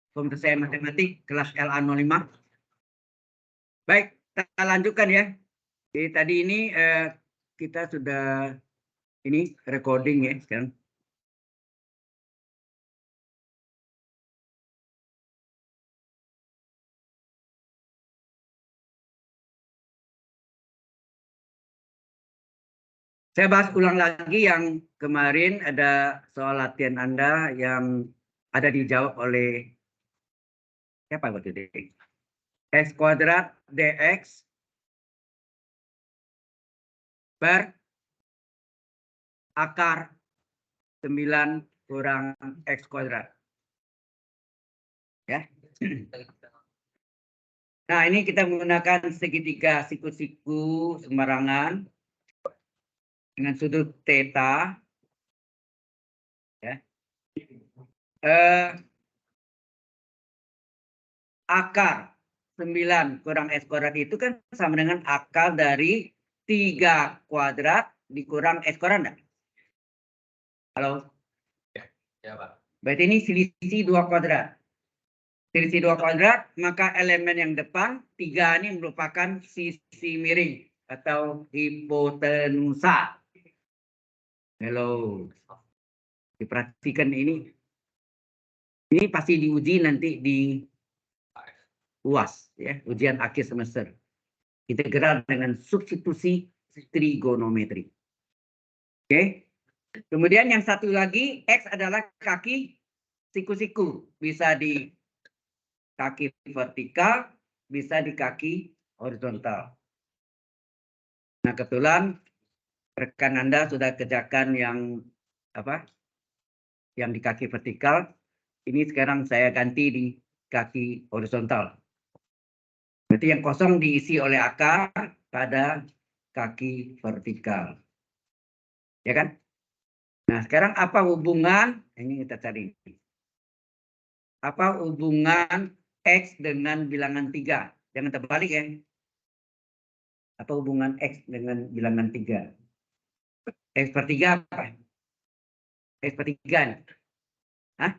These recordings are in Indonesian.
Pemrograman matematik kelas LA05. Baik, kita lanjutkan ya. Jadi tadi ini kita sudah ini recording ya sekarang. Saya bahas ulang lagi yang kemarin ada soal latihan Anda yang ada dijawab oleh siapa waktu itu? X kuadrat dx per akar 9 kurang X kuadrat. Ya. Nah, ini kita menggunakan segitiga siku-siku sembarangan dengan sudut theta. Ya. Akar 9 kurang X kuadrat itu kan sama dengan akar dari 3 kuadrat dikurang X kuadrat enggak? Halo? Ya, Pak. Berarti ini selisih 2 kuadrat. Selisih 2 kuadrat, maka elemen yang depan 3 ini merupakan sisi miring atau hipotenusa. Halo. Diperhatikan ini. Ini pasti diuji nanti di UAS, ya, ujian akhir semester. Integral dengan substitusi trigonometri. Oke. Kemudian yang satu lagi, X adalah kaki siku-siku. Bisa di kaki vertikal, bisa di kaki horizontal. Nah, kebetulan rekan Anda sudah kerjakan yang apa? Yang di kaki vertikal. Ini sekarang saya ganti di kaki horizontal. Berarti yang kosong diisi oleh akar pada kaki vertikal. Ya kan? Nah, sekarang apa hubungan? Ini kita cari. Apa hubungan X dengan bilangan 3? Jangan terbalik ya. Apa hubungan X dengan bilangan 3? X per 3 apa? X per 3. Hah?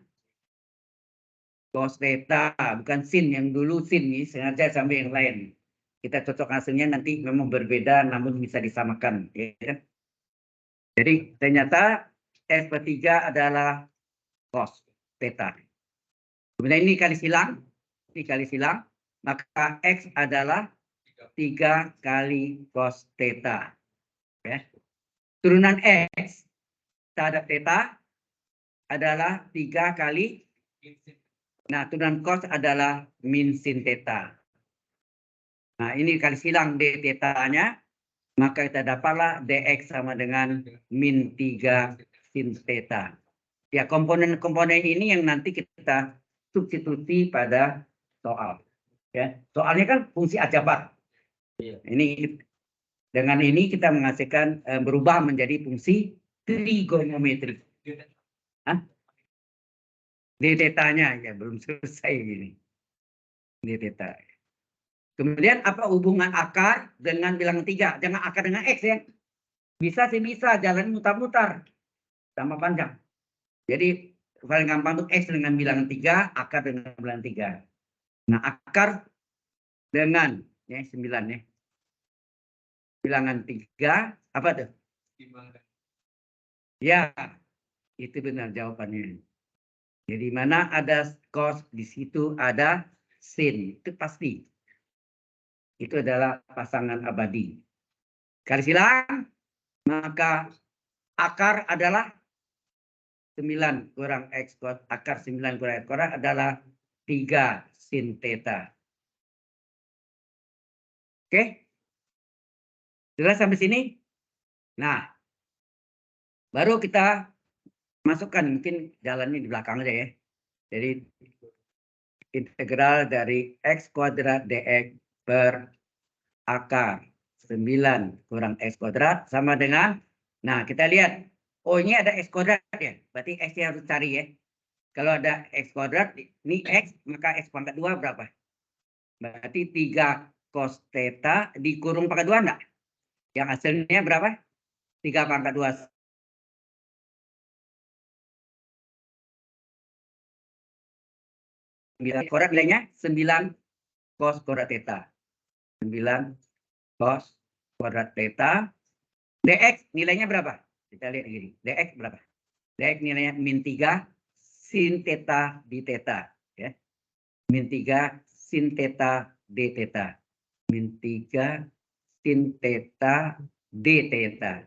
Cos theta, bukan sin. Yang dulu sin nih, sengaja sampai yang lain. Kita cocok hasilnya nanti memang berbeda, namun bisa disamakan. Ya kan? Jadi ternyata X per 3 adalah cos theta. Kemudian ini kali silang, maka X adalah 3 kali cos theta. Ya. Turunan X terhadap theta adalah 3 kali. Nah, turunan cos adalah min sin theta. Nah, ini kali silang d theta-nya, maka kita dapatlah dx sama dengan min 3 sin theta. Ya, komponen-komponen ini yang nanti kita substitusi pada soal. Ya, soalnya kan fungsi aljabar. Ini dengan ini kita menghasilkan berubah menjadi fungsi trigonometri. Hah? D theta-nya ya belum selesai ini. D theta. Kemudian apa hubungan akar dengan bilangan 3? Jangan akar dengan X ya. Bisa sih bisa, jalan mutar-mutar. Sama panjang. Jadi paling gampang untuk X dengan bilangan 3, akar dengan bilangan 3. Nah, akar dengan ya 9 ya. Bilangan 3 apa tuh? Ya, itu benar jawabannya. Jadi mana ada cos, di situ ada sin. Itu pasti. Itu adalah pasangan abadi. Garis silang, maka akar adalah 9 kurang X kuadrat. Akar 9 kurang X kuadrat adalah 3 sin theta. Oke? Jelas sampai sini? Nah, baru kita masukkan, mungkin jalannya di belakang aja ya. Jadi integral dari X kuadrat dx per akar 9 kurang X kuadrat sama dengan, nah kita lihat, oh ini ada X kuadrat ya, berarti X-nya harus cari ya. Kalau ada X kuadrat, ini X, maka X pangkat 2 berapa? Berarti 3 cos theta dikurung pangkat 2 enggak? Yang hasilnya berapa? 3 pangkat 2. Kuadrat nilainya 9 cos kuadrat theta. 9 cos kuadrat theta. Dx nilainya berapa? Kita lihat gini. Dx berapa? Dx nilainya min 3 sin theta di theta. Ya. Min 3 sin theta d theta. Min 3 sin theta d theta.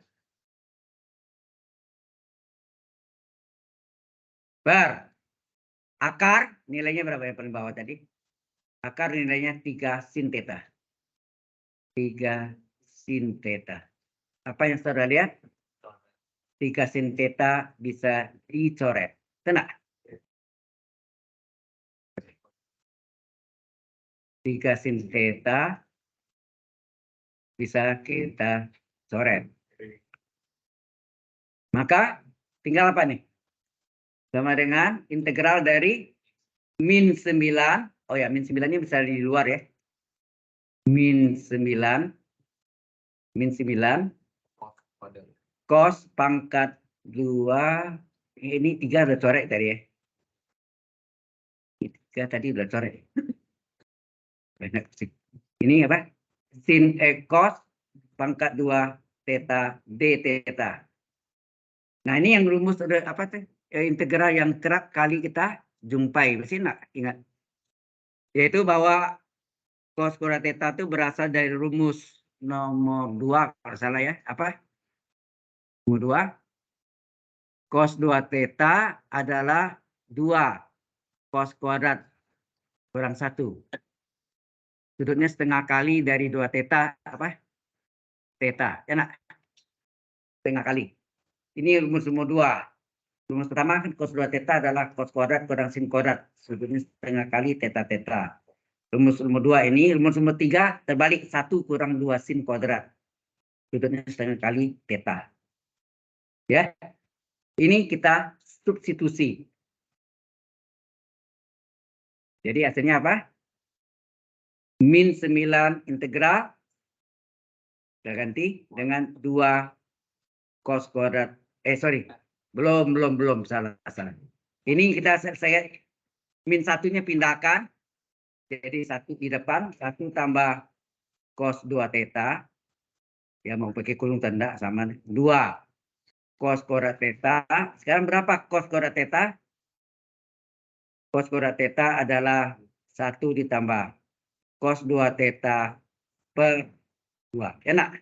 Akar nilainya berapa yang paling bawah tadi? Akar nilainya 3 sin theta. 3 sin theta. Apa yang saudara lihat? 3 sin theta bisa dicoret. Tenang. 3 sin theta bisa kita coret. Maka tinggal apa nih? Sama dengan integral dari min 9. Oh ya, min 9-nya bisa di luar ya. Min 9 cos pangkat 2. Ini 3 udah coret tadi ya. 3 tadi udah coret. Banyak sih. Ini apa? Sin cos pangkat 2 theta d theta. Nah, ini yang rumus apa tuh? Integral yang kerap kali kita jumpai. Masih ingat? Yaitu bahwa cos kuadrat theta itu berasal dari rumus nomor 2 kalau salah ya. Apa? Nomor 2. Cos 2 theta adalah 2 cos kuadrat kurang 1. Sudutnya setengah kali dari 2 theta apa? Theta. Ya, nak? Setengah kali. Ini rumus nomor 2. Rumus pertama kan cos 2 theta adalah cos kuadrat kurang sin kuadrat. Sudutnya setengah kali theta theta. Rumus nomor 2 ini, rumus nomor 3 terbalik 1 kurang 2 sin kuadrat. Sudutnya setengah kali theta. Ya. Ini kita substitusi. Jadi hasilnya apa? Min 9 integral. Kita ganti dengan 2 cos kuadrat. Belum. Salah. Ini saya min 1-nya pindahkan. Jadi 1 di depan, 1 tambah cos 2 theta. Ya mau pakai kurung tanda sama 2 cos kuadrat theta. Sekarang berapa cos kuadrat theta? Cos kuadrat theta adalah 1 ditambah cos 2 theta per 2. Enak.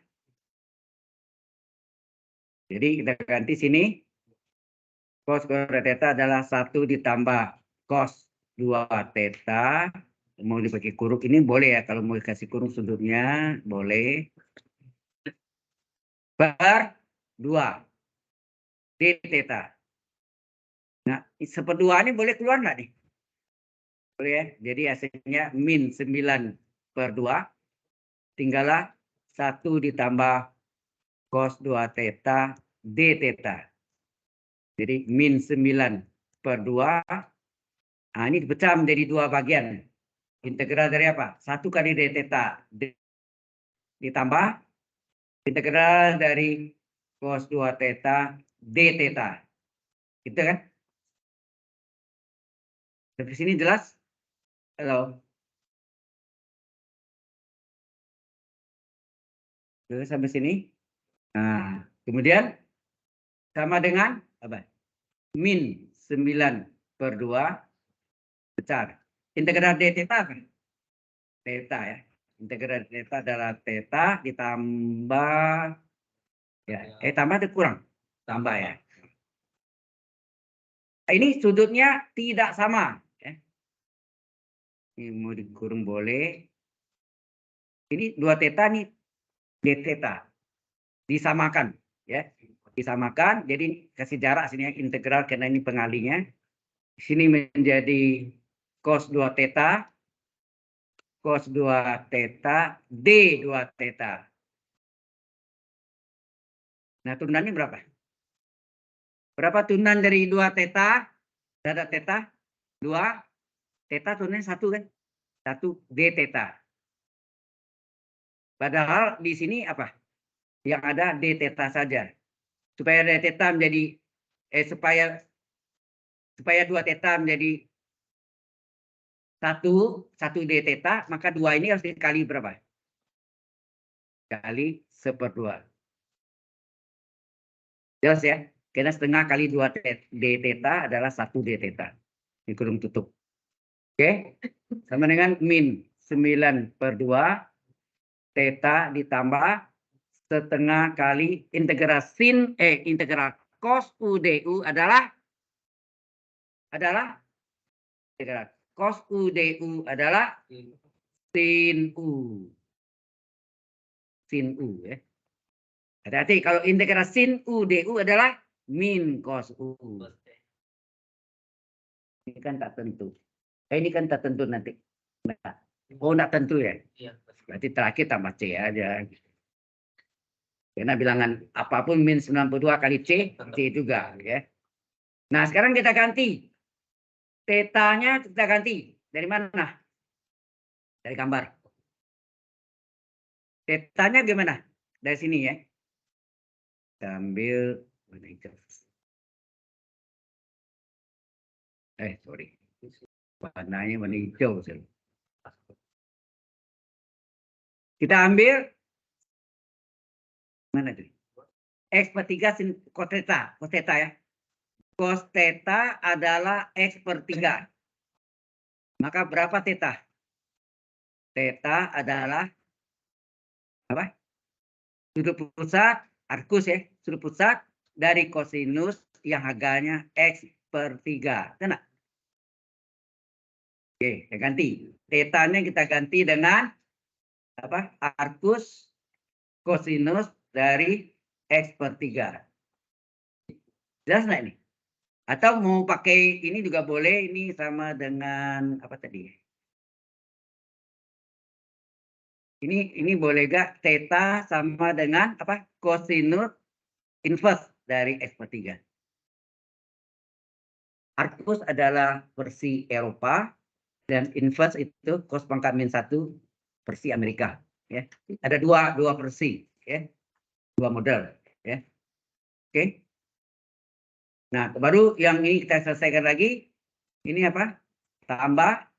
Jadi kita ganti sini. Cos kuadrat theta adalah 1 ditambah cos 2 theta. Mau dipakai kurung ini boleh ya. Kalau mau dikasih kurung sudutnya boleh. Per 2 d theta. Nah, seperdua ini boleh keluar nggak nih? Boleh ya. Jadi hasilnya min 9 per 2. Tinggallah 1 ditambah cos 2 theta d theta. Jadi min 9 per 2. Nah, ini dipecah menjadi 2 bagian. Integral dari apa? 1 kali d theta ditambah integral dari cos 2 theta d theta. Gitu kan? Sampai sini jelas? Halo. Sampai sini. Nah, kemudian sama dengan apa? Min 9 per 2 besar. Integral d theta apa? Theta ya. Integral theta adalah theta ditambah ya. Tambah atau kurang? Tambah ya. Ini sudutnya tidak sama. Ya. Ini mau dikurung boleh. Ini 2 theta nih d theta. Disamakan ya. Disamakan. Jadi kasih jarak sini ya, integral karena ini pengalinya. Sini menjadi cos 2 theta. Cos 2 theta d 2 theta. Nah, turunannya berapa? Berapa turunan dari 2 theta? Ada theta 2. Theta turunannya 1 kan? 1 d theta. Padahal di sini apa? Yang ada d theta saja. Supaya d theta menjadi supaya 2 theta menjadi 1 D theta, maka 2 ini harus dikali berapa? Kali 1/2. Jelas ya? Karena setengah kali 2 D theta adalah 1 D theta. Ini kurung tutup. Oke? Sama dengan min 9/2 theta ditambah setengah kali integral integral cos UDU adalah integral cos UDU adalah sin U. Sin U ya. Hati-hati kalau integral sin UDU adalah min cos U. Ini kan tak tentu. Ini kan tak tentu nanti. Nah, oh, tak tentu ya. Berarti terakhir tambah C aja. Karena bilangan apapun min 92 kali C juga ya. Nah, sekarang kita ganti. Tetanya kita ganti. Dari mana? Dari gambar. Tetanya gimana? Dari sini ya. Kita ambil warna hijau. Sorry. Warnanya warna hijau. Kita ambil mana tuh? X/3 sin cos theta. Cos theta ya. Cos theta adalah X/3. Maka berapa theta? Theta adalah apa? Sudut pusat arkus ya. Sudut pusat dari kosinus yang harganya X/3. Benar? Oke, kita ganti. Tetanya kita ganti dengan apa? Arkus kosinus dari X/3. Jelas nggak ini? Atau mau pakai ini juga boleh. Ini sama dengan apa tadi? Ini boleh gak theta sama dengan apa? Kosinus inverse dari X/3. Arcus adalah versi Eropa dan inverse itu cos pangkat min 1 versi Amerika. Ya. Ada dua versi, ya. Dua model. Ya. Oke. Nah, baru yang ini kita selesaikan lagi. Ini apa? Tambah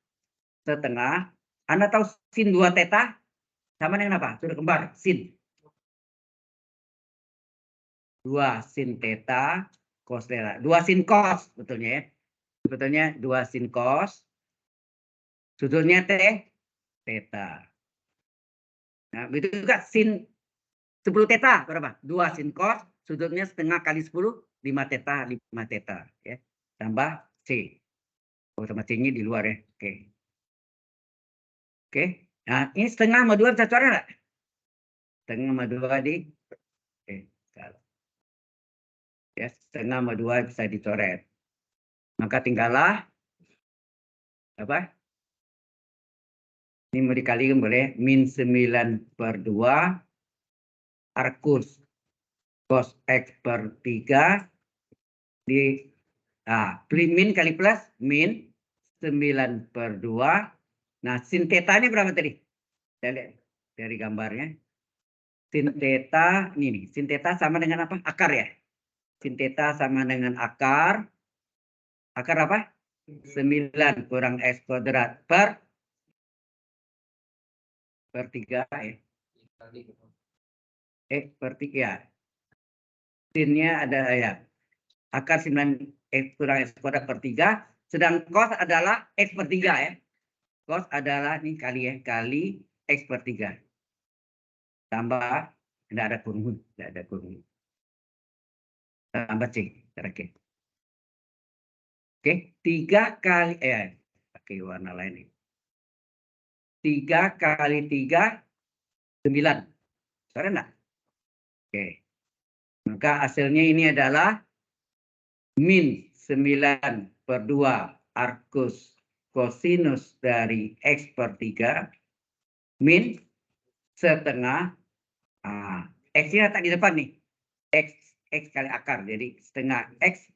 setengah. Anda tahu sin 2 theta sama dengan apa? Sudah kembar, sin. 2 sin theta cos theta. 2 sin cos betulnya ya. Sebetulnya 2 sin cos. Sudutnya theta. Nah, begitu juga sin 10 theta berapa? 2 sin cos, sudutnya setengah kali 10, 5 theta, 5 theta. Ya. Tambah C. Oh, sama C-nya di luar ya. Oke. Oke. Nah, ini setengah sama 2 bisa coret nggak? Setengah sama 2 di... Oke. Ya, setengah sama 2 bisa dicoret. Maka tinggallah apa? Ini mau dikalikan boleh min 9/2 arcus cos X/3 di min kali plus min 9/2. Nah, sin theta-nya berapa tadi? Kita lihat dari gambarnya. Sin theta ini nih, sin theta sama dengan apa? Akar ya. Sin theta sama dengan akar. Akar apa? 9 kurang X kuadrat per 3 ya. X/3 ya. Sinnya ada ya. Akar 9 X kurang X kuadrat per 3. Sedang cos adalah X/3 ya. Cos adalah ini kali ya. Kali X/3. Tambah, tidak ada kurung. Tidak ada kurung. Tambah C. Terakhir. Oke. 3 kali. Pakai warna lain nih. 3 kali 3, 9. Suara enggak? Oke. Maka hasilnya ini adalah min 9/2 arcus kosinus dari X/3 min setengah X-nya tak di depan nih. X kali akar. Jadi setengah X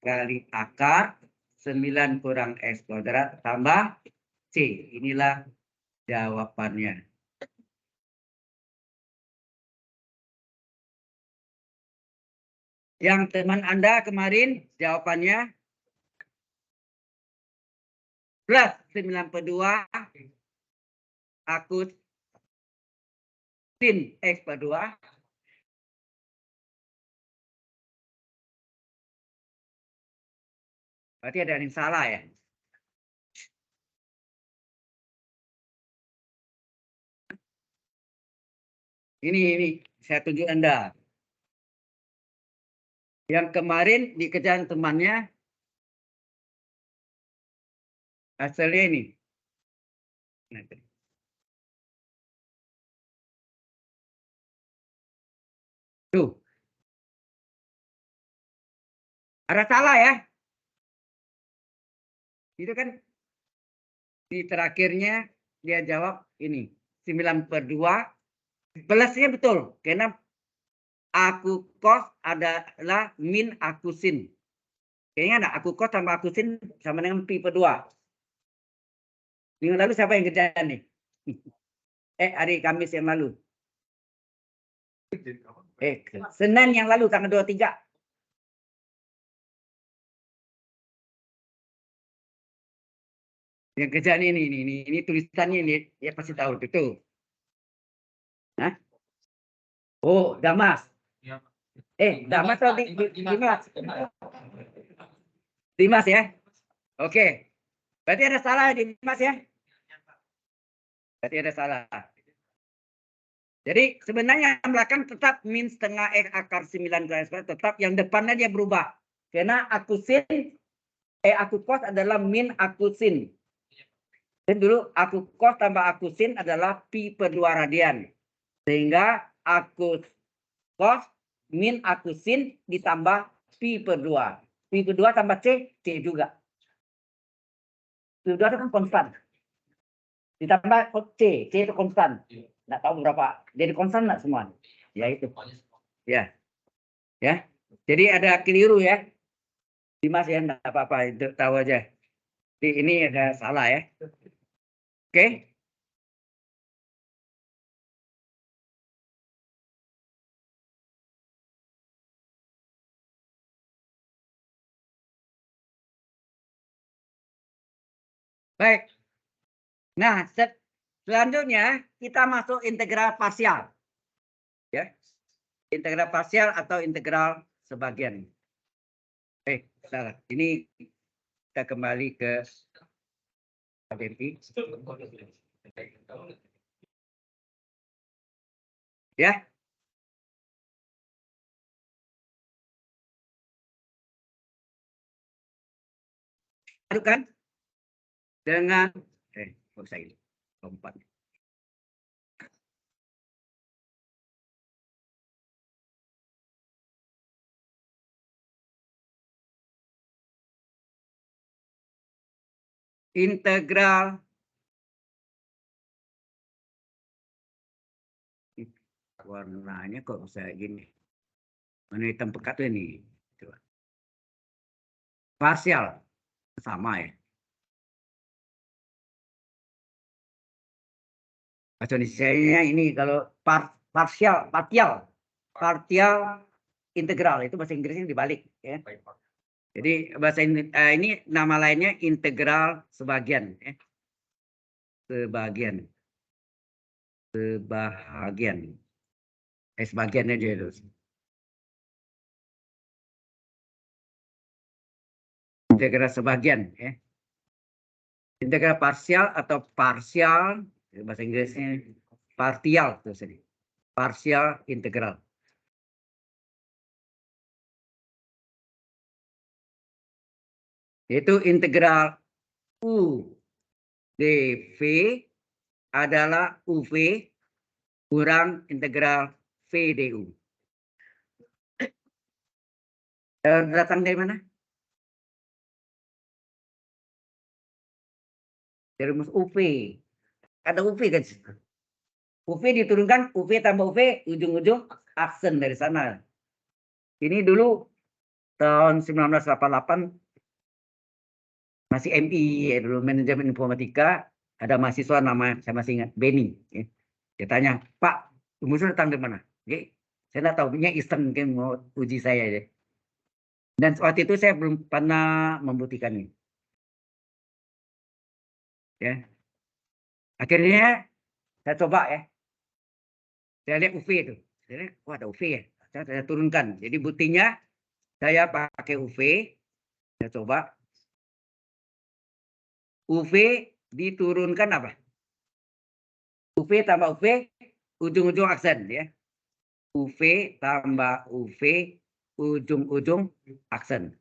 kali akar 9 kurang X kuadrat tambah C. Inilah jawabannya. Yang teman Anda kemarin jawabannya plus 9/2 akut sin X/2 berarti ada yang salah ya. Ini saya tunjuk Anda. Yang kemarin dikejar temannya hasilnya ini. Tuh. Ada salah ya. Itu kan di terakhirnya dia jawab ini 9/2 plusnya betul karena aku cos adalah min aku sin. Kayaknya ada aku cos tambah aku sin sama dengan pi/2. Minggu lalu siapa yang kerjaan nih? Hari Kamis yang lalu. Senin yang lalu tanggal 23. Yang kerjaan ini tulisannya ini ya pasti tahu betul. Hah? Oh, Damas. Damas atau Dimas? Dimas ya. Oke. Berarti ada salah Dimas ya? Berarti ada salah. Jadi sebenarnya yang belakang tetap min setengah X akar 9 tetap yang depannya dia berubah. Karena aku sin, aku cos adalah min aku sin. Dan dulu aku cos tambah aku sin adalah pi/2 radian. Sehingga aku cos min aku sin ditambah pi/2. Pi/2 tambah C juga. Pi/2 itu kan konstan. Ditambah C itu konstan. Nggak tahu berapa. Jadi konstan nggak semua? Ya itu. Ya. Ya. Jadi ada keliru ya. Dimas ya, nggak apa-apa. Itu tahu aja. Jadi ini ada salah ya. Oke. Baik. Nah, selanjutnya kita masuk integral parsial. Ya. Integral parsial atau integral sebagian. Salah. Ini kita kembali ke KBMI. Ya. Kan dengan usah ini. Lompat. Integral warnanya kok bisa gini. Mana hitam pekat ini? Coba. Parsial sama ya. Bahasa Indonesia ini kalau partial integral itu bahasa Inggrisnya dibalik ya. Jadi bahasa ini nama lainnya integral sebagian ya. Sebagian aja itu. Integral sebagian ya. Integral parsial atau partial bahasa Inggrisnya partial tuh sini. Partial integral. Itu integral U dV adalah UV kurang integral V du. Datang dari mana? Dari rumus UV. Ada UV kan? UV diturunkan, UV tambah UV, ujung-ujung aksen dari sana. Ini dulu tahun 1988 masih MI ya, dulu manajemen informatika, ada mahasiswa nama saya masih ingat Benny. Ya. Dia tanya, Pak, rumusnya datang dari mana? Oke, saya nggak tahu, punya iseng mungkin mau uji saya ya. Dan waktu itu saya belum pernah membuktikan ini. Ya. Akhirnya saya coba ya. Saya lihat UV itu. Saya lihat, wah ada UV ya. Saya turunkan. Jadi buktinya saya pakai UV. Saya coba. UV diturunkan apa? UV tambah UV, ujung-ujung aksen ya. UV tambah UV, ujung-ujung aksen.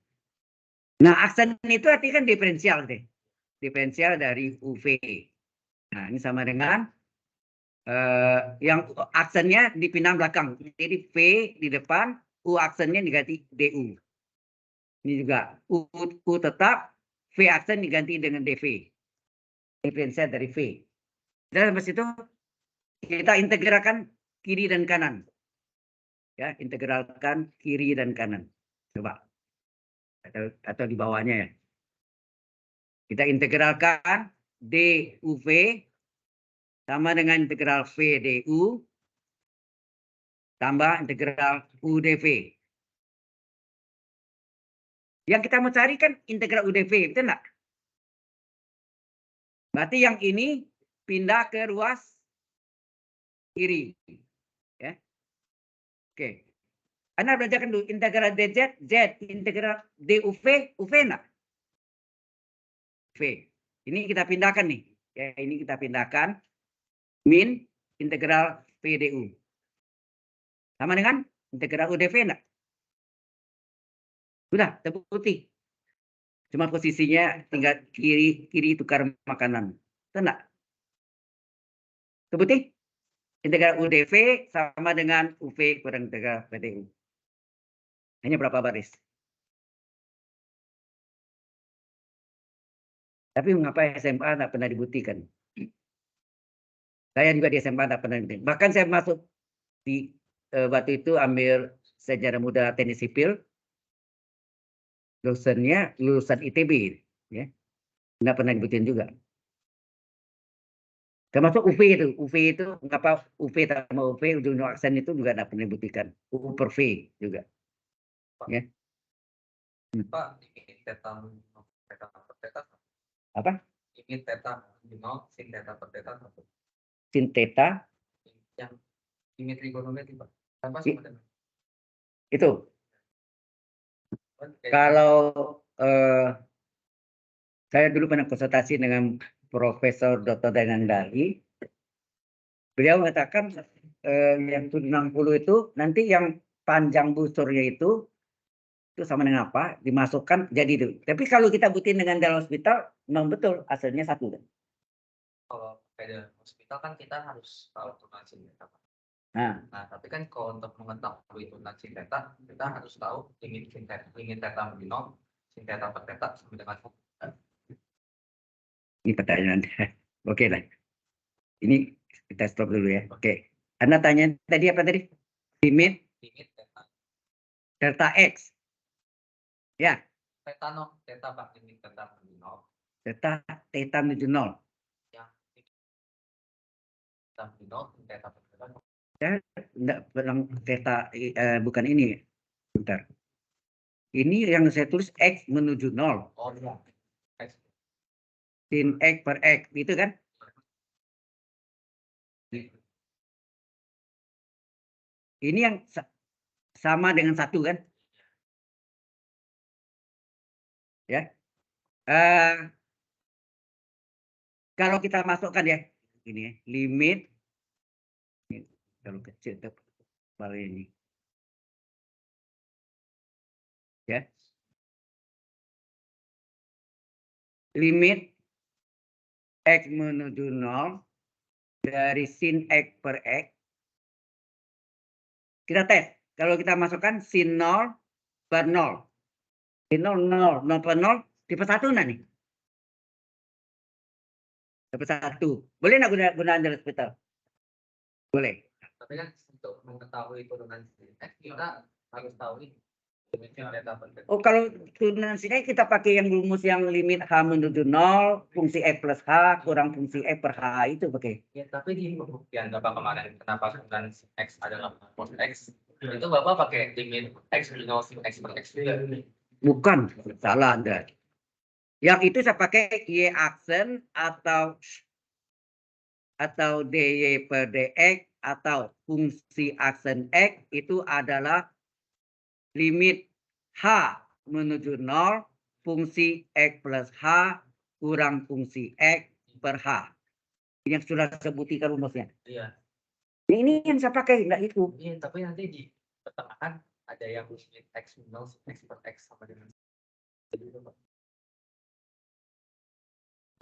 Nah, aksen itu artinya kan diferensial deh. Diferensial dari UV. Nah, ini sama dengan yang aksennya dipindah belakang. Jadi V di depan, U aksennya diganti DU. Ini juga U tetap, V aksen diganti dengan DV. Diferensial dari V. Dan habis itu kita integralkan kiri dan kanan. Ya, integralkan kiri dan kanan. Coba. Atau di bawahnya ya. Kita integralkan DUV sama dengan integral V DU tambah integral UDV. Yang kita mau cari kan integral UDV, betul enggak? Berarti yang ini pindah ke ruas kiri. Ya. Oke. Anda belajarkan dulu integral DZ, Z, integral DUV, UV enggak? V. Ini kita pindahkan nih. Ya, ini kita pindahkan min integral VDU. Sama dengan integral UDV enggak? Sudah terbukti. Cuma posisinya tinggal kiri tukar makanan. Betul enggak? Terbukti? Integral UDV sama dengan UV kurang integral VDU. Hanya berapa baris? Tapi mengapa SMA tidak pernah dibuktikan? Saya juga di SMA tidak pernah dibuktikan. Bahkan saya masuk di waktu itu ambil sejarah muda teknik sipil. Lulusannya lulusan ITB. Ya. Tidak pernah dibuktikan juga. Termasuk UV itu. UV itu mengapa UV tambah UV ujung aksen itu juga tidak pernah dibuktikan. U per V juga. Ya. Pak, ini theta per theta. Apa? Ini theta nol, sin theta per theta. Sin theta. Yang ini trigonometri, Pak. Apa sama dengan? Itu. Kalau saya dulu pernah konsultasi dengan Profesor Dr. Dainandali, beliau mengatakan yang 760 itu nanti yang panjang busurnya itu sama dengan apa dimasukkan jadi itu. Tapi kalau kita buktiin dengan dalam hospital, memang betul hasilnya satu. Kalau pada hospital kan kita harus tahu turunan sin theta. Nah, tapi kan kalau untuk mengetahui turunan sin theta, kita harus tahu limit theta menjadi nol, sin theta per theta sama dengan ini pertanyaan. Oke lah. Ini kita stop dulu ya. Oke. Anda tanya tadi apa tadi? Limit theta. Delta X. Ya. Theta nol, theta Pak, limit theta menjadi nol. Theta menuju 0. Yang theta menjadi nol, theta per theta. Saya tidak bilang theta bukan ini. Bentar. Ini yang saya tulis X menuju 0. Oh iya. Sin X per X. Gitu kan? Ini yang sama dengan satu kan? Ya. Kalau kita masukkan ya, ini ya, limit. Ini, kalau kecil balik ini. Ya. Limit X menuju 0 dari sin X per X. Kita tes. Kalau kita masukkan sin 0 per 0. Sin 0, 0, 0 per 0. Tipe 1 nah nih. Tipe 1. Boleh nggak gunaan dalam hospital? Boleh. Tapi kan untuk mengetahui turunan sin X, kita harus tahu ini. Oh, kalau turunan sin X kita pakai yang rumus yang limit H menuju 0, fungsi X plus H kurang fungsi X per H itu pakai. Ya, tapi di pembuktian Bapak kemarin, kenapa turunan sin X adalah pos X? Itu Bapak pakai limit X minus sin X per X juga. Bukan, salah Anda. Yang itu saya pakai Y aksen atau DY per DX atau fungsi aksen X itu adalah limit H menuju 0 fungsi X plus H kurang fungsi X per H. Ini yang sudah saya buktikan rumusnya. Iya. Ini yang saya pakai, enggak itu. Iya, tapi nanti di pertengahan ada yang limit X minimal X per X sama dengan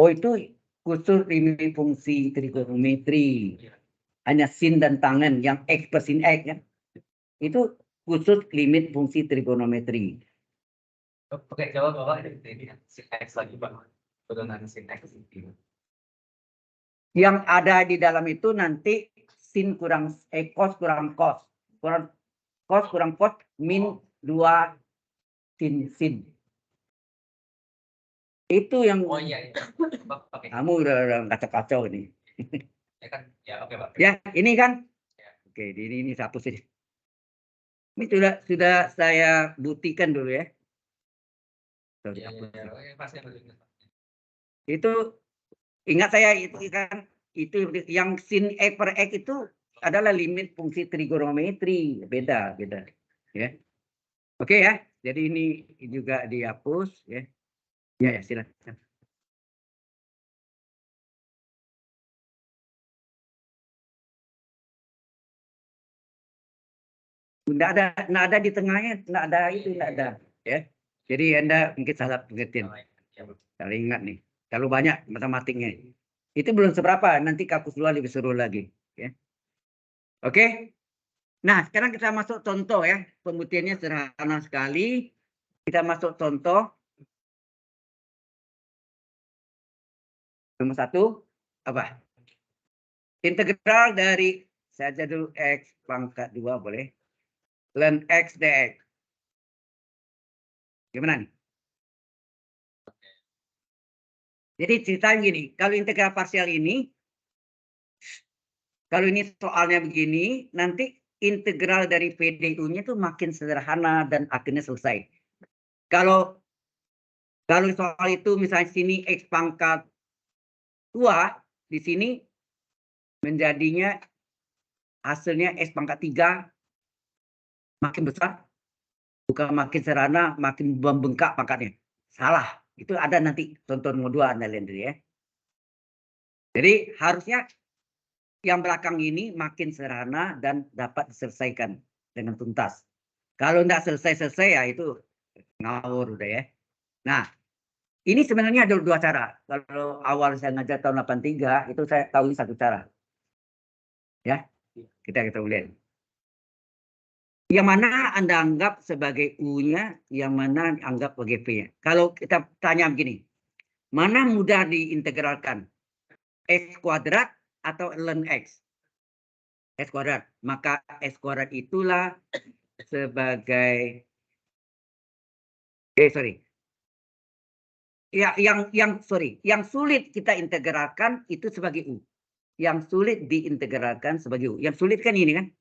Oh, itu khusus limit fungsi trigonometri. Iya. Hanya sin dan tangan yang X per sin X kan. Itu khusus limit fungsi trigonometri. Oke, jawab Bapak ini sin X lagi Pak. Turunan sin X ini. Yang ada di dalam itu nanti sin kurang cos kurang cos. Kurang cos min 2 sin. Itu yang Oh iya, iya. Oke. kamu udah kacau-kacau ini. Ya kan? Ya, oke Pak. Ya, ini kan. Ya. Oke, ini satu sih. Ini sudah saya buktikan dulu ya. Iya, pasti Itu ingat saya itu kan itu yang sin X per X itu adalah limit fungsi trigonometri. Beda. Ya. Oke ya. Jadi ini juga dihapus ya. Ya, silakan. Nggak ada di tengahnya, nggak ada itu, nggak ada. Ya. Jadi Anda mungkin salah pengertian. Salah ingat nih. Terlalu banyak matematiknya. Itu belum seberapa, nanti kampus luar lebih seru lagi. Ya. Oke. Nah, sekarang kita masuk contoh ya. Pembuktiannya sederhana sekali. Kita masuk contoh. Nomor 1, apa? Integral dari, saja dulu X pangkat 2 boleh. Ln X dx. Gimana nih? Jadi ceritanya gini, kalau integral parsial ini, kalau ini soalnya begini, nanti integral dari PDU-nya itu makin sederhana dan akhirnya selesai. Kalau soal itu misalnya sini X pangkat 2, di sini menjadinya hasilnya X pangkat 3 makin besar, bukan makin sederhana, makin membengkak pangkatnya. Salah. Itu ada nanti contoh nomor 2 Anda lihat dulu ya. Jadi harusnya yang belakang ini makin sederhana dan dapat diselesaikan dengan tuntas. Kalau tidak selesai-selesai ya itu ngawur udah ya. Nah, ini sebenarnya ada 2 cara. Kalau awal saya ngajar tahun 83 itu saya tahu ini 1 cara. Ya, kita lihat. Yang mana Anda anggap sebagai U-nya, yang mana anggap sebagai V-nya. Kalau kita tanya begini, mana mudah diintegralkan? X kuadrat atau ln X? X kuadrat. Maka X kuadrat itulah sebagai yang sulit kita integralkan itu sebagai U. Yang sulit diintegralkan sebagai U. Yang sulit kan ini kan?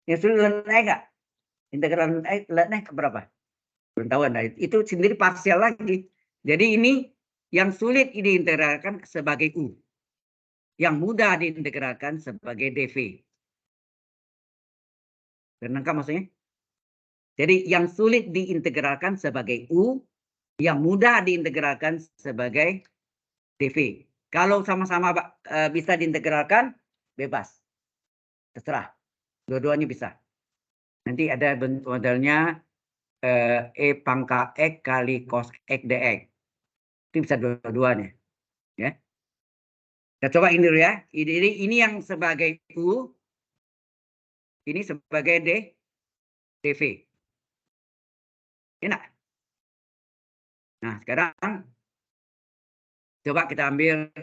Yang sulit ln X enggak? Integral ln X berapa? Belum tahu Anda. Itu sendiri parsial lagi. Jadi ini yang sulit diintegralkan sebagai U. Yang mudah diintegralkan sebagai dv. Menangkap maksudnya? Jadi yang sulit diintegralkan sebagai U, yang mudah diintegralkan sebagai dv. Kalau sama-sama bisa diintegralkan, bebas. Terserah. Dua-duanya bisa. Nanti ada bentuk modelnya E pangkat X kali cos X dx. Itu bisa dua-duanya. Ya. Kita coba ini dulu ya. Ini yang sebagai U. Ini sebagai dv. Enak. Nah, sekarang coba kita ambil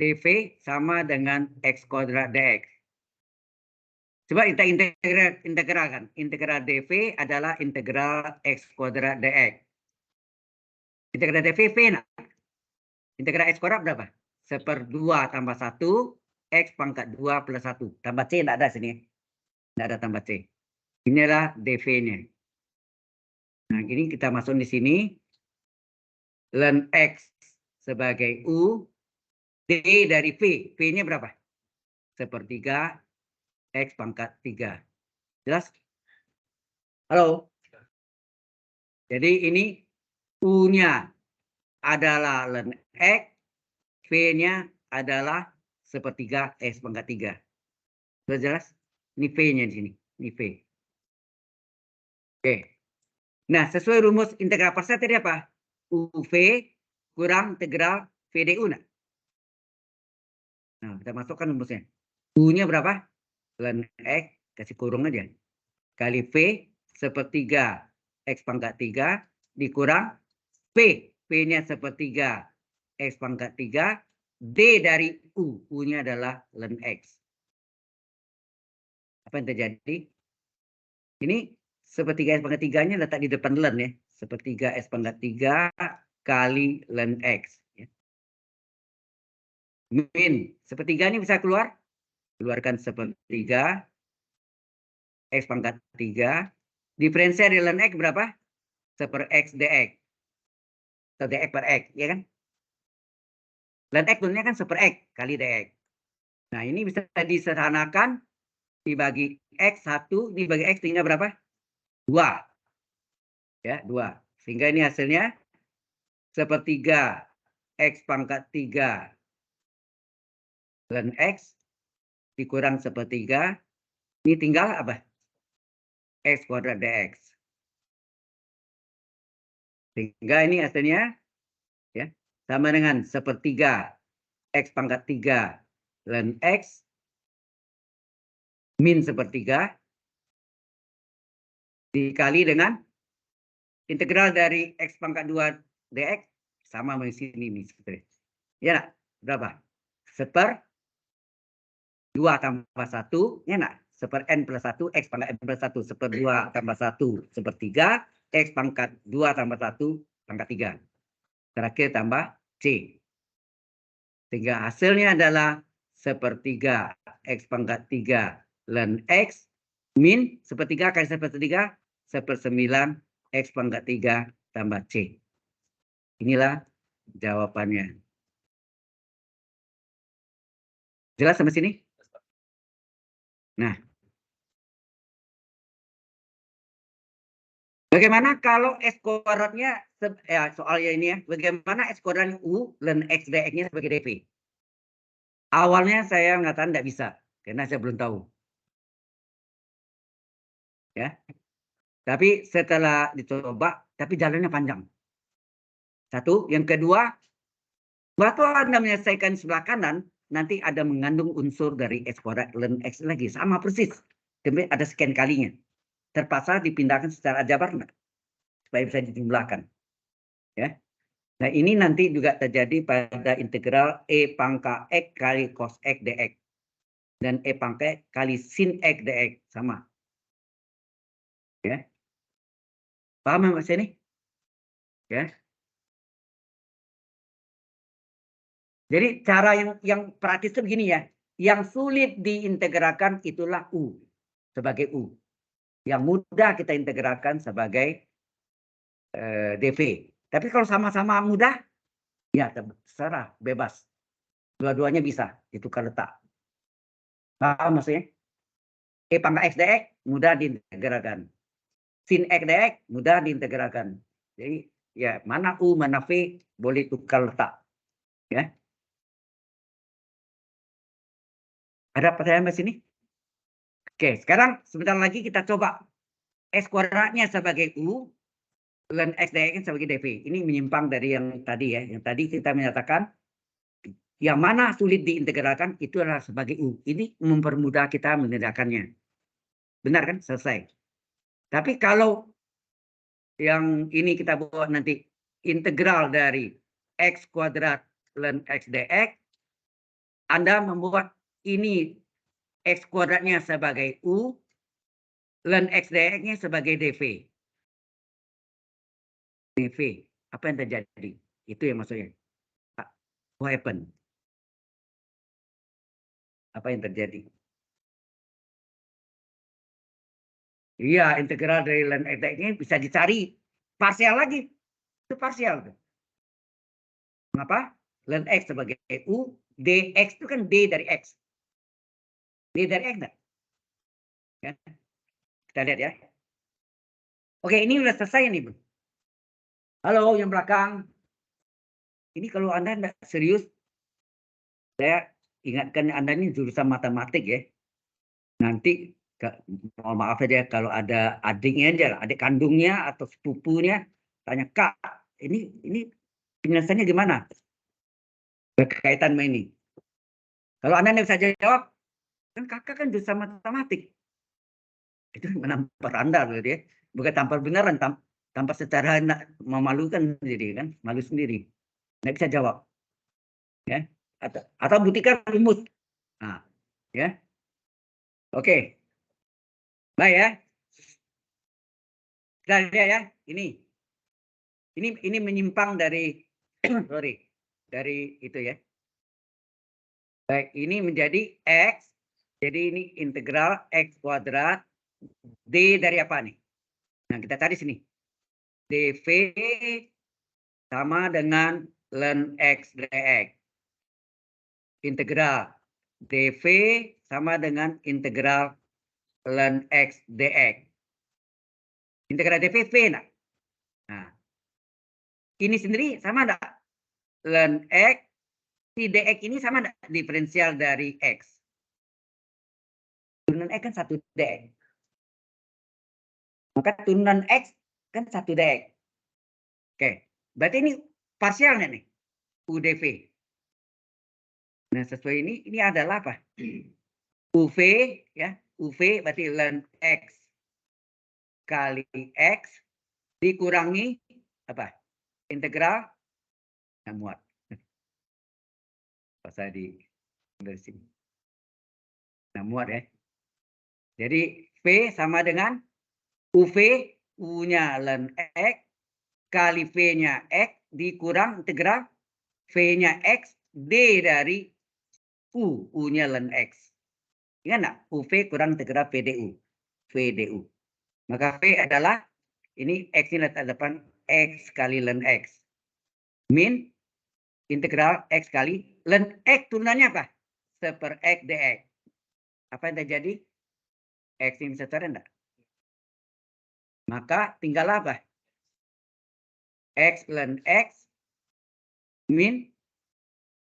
dv sama dengan x kuadrat dx. Coba kita integralkan. Integral dv adalah integral x kuadrat dx. Integral dv v nah. Integral x kuadrat berapa? 1/2 tambah 1 x pangkat 2 plus 1. Tambah c tidak ada sini. Tidak ada tambah c. Inilah dv-nya. Nah, ini kita masuk di sini. Ln X sebagai U. D dari V. V-nya berapa? 1/3 X pangkat 3. Jelas? Halo? Jadi ini U-nya adalah ln X. V-nya adalah 1/3 X pangkat 3. Sudah jelas? Ini V-nya di sini. Ini V. Oke. Nah, sesuai rumus integral parsial tadi apa? UV kurang integral VDU. Nah, kita masukkan rumusnya. U-nya berapa? Ln X, kasih kurung aja. Kali V 1/3 X pangkat 3 dikurang P. P-nya 1/3 X pangkat 3. D dari U. U-nya adalah ln X. Apa yang terjadi? Ini 1/3 X pangkat 3-nya letak di depan ln ya. 1/3 X pangkat 3 kali ln X. Min 1/3 ini bisa keluar. Keluarkan 1/3 X pangkat 3. Diferensial dari ln X berapa? 1/X dx. Atau dx per X, ya kan? Ln X bentuknya kan 1/X kali dx. Nah, ini bisa disederhanakan. Dibagi X 1, dibagi X tinggal berapa? 2. Ya, 2. Sehingga ini hasilnya 1/3 X pangkat 3 ln X dikurang 1/3. Ini tinggal apa? X kuadrat dx. Sehingga ini hasilnya ya sama dengan 1/3 X pangkat 3 ln X min 1/3 dikali dengan integral dari X pangkat 2 dx sama dengan sini nih. Ya, berapa? 1/2 tambah 1, ya nak? 1/n plus 1, X pangkat n plus 1. 1/2 tambah 1, 1/3. X pangkat 2 tambah 1, pangkat 3. Terakhir tambah C. Sehingga hasilnya adalah 1/3 X pangkat 3 ln X min 1/3 kali 1/3, 1/9 X pangkat 3 tambah C. Inilah jawabannya. Jelas sampai sini? Nah, bagaimana kalau S kuadratnya, ya soalnya ini ya, bagaimana S kuadrat U ln X dx-nya sebagai dv? Awalnya saya mengatakan tidak bisa, karena saya belum tahu. Ya, tapi setelah dicoba, tapi jalannya panjang. Satu, yang kedua, waktu Anda menyelesaikan sebelah kanan, nanti ada mengandung unsur dari X kuadrat ln X lagi, sama persis. Kemudian ada sekian kalinya. Terpaksa dipindahkan secara aljabar supaya bisa dijumlahkan. Ya. Nah, ini nanti juga terjadi pada integral E pangkat X kali cos X dx. Dan E pangkat X kali sin X dx. Sama. Ya. Paham ya Mas ini? Ya. Jadi cara yang praktis itu begini ya. Yang sulit diintegralkan itulah U. Sebagai U. Yang mudah kita integralkan sebagai dv. Tapi kalau sama-sama mudah, ya terserah, bebas. Dua-duanya bisa ditukar letak. Paham maksudnya? E pangkat X dx mudah diintegralkan. Sin X dx mudah diintegralkan. Jadi ya mana U mana V boleh tukar letak. Ya. Ada pertanyaan di sini? Oke, sekarang sebentar lagi kita coba S kuadratnya sebagai U, ln X dx sebagai dv. Ini menyimpang dari yang tadi ya. Yang tadi kita menyatakan yang mana sulit diintegralkan itu adalah sebagai U. Ini mempermudah kita mengerjakannya. Benar kan? Selesai. Tapi kalau yang ini kita buat nanti integral dari X kuadrat ln X dx, Anda membuat ini X kuadratnya sebagai U, ln X dx-nya sebagai dv. dv. Apa yang terjadi? Itu yang maksudnya. What happened? Apa yang terjadi? Iya, integral dari ln x dx ini bisa dicari parsial lagi. Itu parsial tuh. Mengapa? Ln x sebagai u, dx itu kan d dari x. D dari x enggak? Ya. Kita lihat ya. Oke, ini udah selesai nih, Bu. Halo, yang belakang. Ini kalau Anda enggak serius, saya ingatkan Anda ini jurusan matematik ya. Nanti mohon maaf aja kalau ada adiknya aja, adik kandungnya atau sepupunya tanya, "Kak, ini penyelesaiannya gimana?" Berkaitan sama ini. Kalau Anda nggak bisa jawab, kan kakak kan jurusan matematik. Itu menampar Anda berarti ya. Bukan tampar beneran, tampar secara memalukan sendiri kan, malu sendiri. Nggak bisa jawab. Ya. Atau buktikan rumus. Nah, ya. Oke. Baik ya. Kita lihat ya, ini menyimpang dari sorry, dari itu ya. Baik, ini menjadi x. Jadi ini integral x kuadrat d dari apa nih? Nah, kita cari sini. dv sama dengan ln x dx. Integral dv sama dengan integral ln x dx. Integral dv v enggak? Nah, ini sendiri sama enggak? Ln x, si dx ini sama enggak diferensial dari x? Turunan x kan 1 dx. Maka turunan x kan 1 dx. Oke, berarti ini parsialnya nih, UdV. Nah, sesuai ini adalah apa? UV ya, UV berarti ln x kali x dikurangi apa? Integral muat. Pas saya di sini. Nah, muat ya. Jadi V sama dengan UV, U-nya ln x kali V-nya x dikurang integral V-nya x D dari U-nya ln x. Ingat enggak? UV kurang integral VDU. VDU. Maka V adalah ini x ini letak depan x kali ln x. Min integral x kali ln x turunannya apa? 1/x dx. Apa yang terjadi? X ini bisa turun enggak? Maka tinggal apa? X ln x min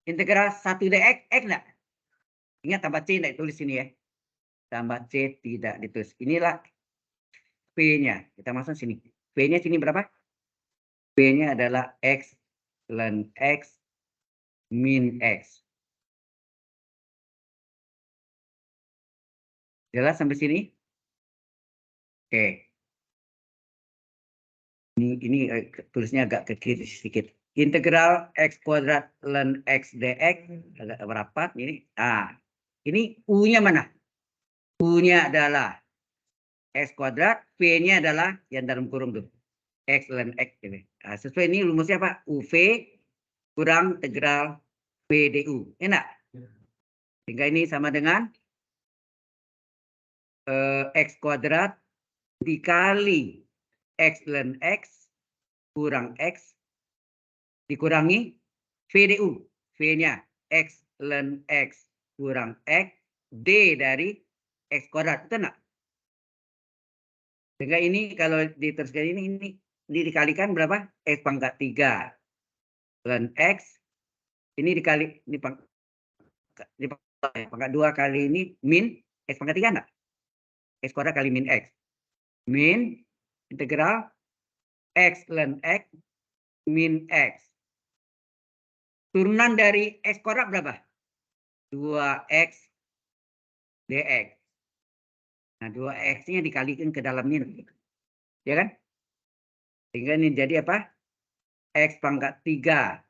integral 1 dx x enggak? Ingat tambah C enggak ditulis sini ya. Tambah C tidak ditulis. Inilah P-nya. Kita masuk sini. P-nya sini berapa? P-nya adalah x ln x min x. Jelas sampai sini? Oke. Ini tulisnya agak ke kiri sedikit. Integral x kuadrat ln x dx agak merapat ini. Ah, ini u-nya mana? U-nya adalah x kuadrat, p-nya adalah yang dalam kurung tuh. X ln x. Nah, sesuai ini rumusnya apa? UV kurang integral PDU. Enak? Sehingga ini sama dengan x kuadrat dikali x ln x kurang x dikurangi VDU. V-nya x ln x kurang x D dari x kuadrat. Itu enggak? Sehingga ini kalau diteruskan ini dikalikan berapa? X pangkat 3 ln x. Ini dikali ini pangkat 2 kali ini min x pangkat 3 enggak? X kuadrat kali min x. Min integral x ln x min x. Turunan dari x kuadrat berapa? 2x dx. Nah, 2x-nya dikalikan ke dalamnya. Ya kan? Sehingga ini jadi apa? X pangkat 3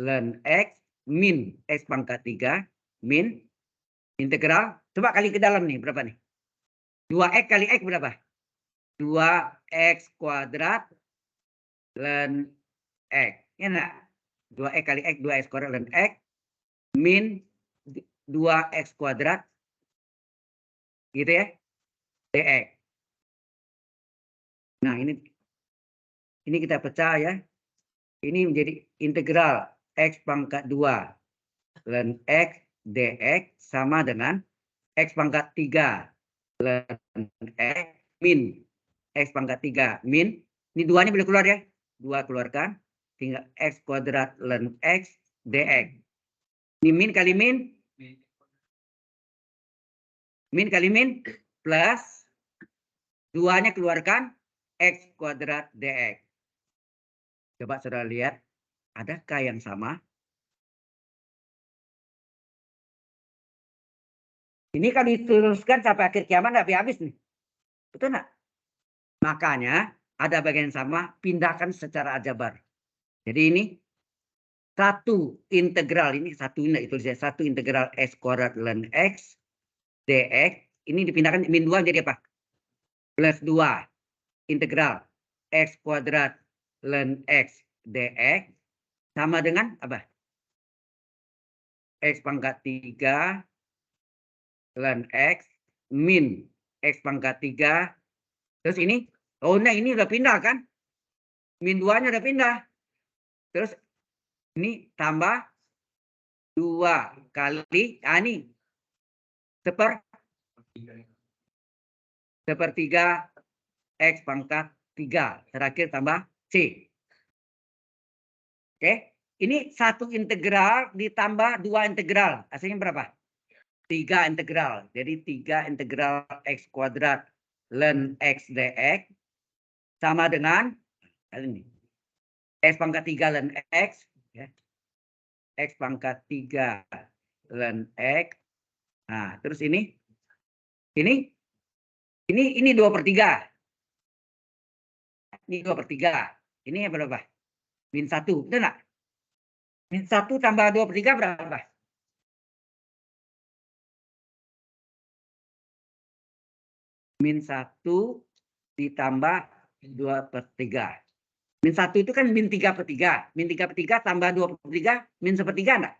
ln x min x pangkat 3 min integral. Coba kali ke dalam nih, berapa nih? 2x kali x berapa? 2x kuadrat ln x. Ya enggak? 2x kali x, 2x kuadrat ln x min 2x kuadrat gitu ya, dx. Nah, ini kita pecah ya. Ini menjadi integral X pangkat 2 ln X dx sama dengan X pangkat 3 ln X min X pangkat 3 min. Ini 2-nya boleh keluar ya. 2 keluarkan. Tinggal X kuadrat ln X dx. Ini min kali min. Min kali min plus 2-nya keluarkan X kuadrat dx. Coba saudara lihat, adakah yang sama? Ini kalau diteruskan sampai akhir kiamat nggak habis nih. Betul nggak? Makanya ada bagian yang sama, pindahkan secara aljabar. Jadi ini satu integral, ini satu integral X kuadrat ln X dx. Ini dipindahkan min 2 jadi apa? Plus 2 integral X kuadrat ln X dx sama dengan apa? X pangkat 3 ln X min X pangkat 3. Terus ini, oh nah ini udah pindah kan? Min 2-nya udah pindah. Terus ini tambah 2 kali, ini sepertiga X pangkat 3. Terakhir tambah C. Oke, ini satu integral ditambah 2 integral. Hasilnya berapa? 3 integral. Jadi 3 integral X kuadrat ln X dx sama dengan ini. X pangkat 3 ln X. Ya. X pangkat 3 ln X. Nah, terus ini 2/3. Ini 2/3. Ini berapa? Min 1. Betul nggak? Min 1 tambah 2/3 berapa? Min 1 ditambah 2/3. Min 1 itu kan min 3/3. Min 3/3 tambah 2/3, min 1/3 enggak?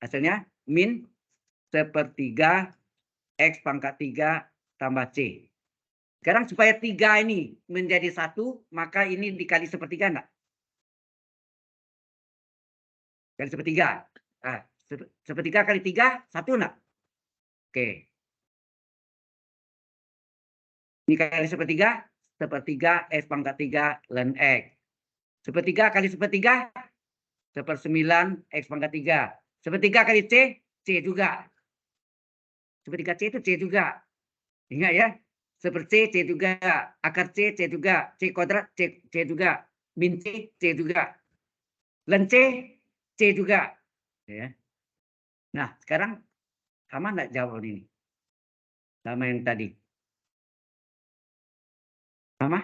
Hasilnya min 1/3 X pangkat 3 tambah C. Sekarang supaya 3 ini menjadi 1, maka ini dikali 1/3 enggak? Kali 1/3. Nah, 1/3 kali 3, 1 enggak? Oke. Ini kali 1/3, 1/3 X pangkat 3 ln X. 1/3 kali 1/3, 1/9 X pangkat 3. 1/3 kali C, C juga. 1/3 C itu C juga. Ingat ya, 1/C, C juga. Akar C, C juga. C kuadrat, C juga. Min C, C juga. Ln C, C juga. Ya. Nah, sekarang sama nggak jawaban ini? Sama yang tadi? Sama?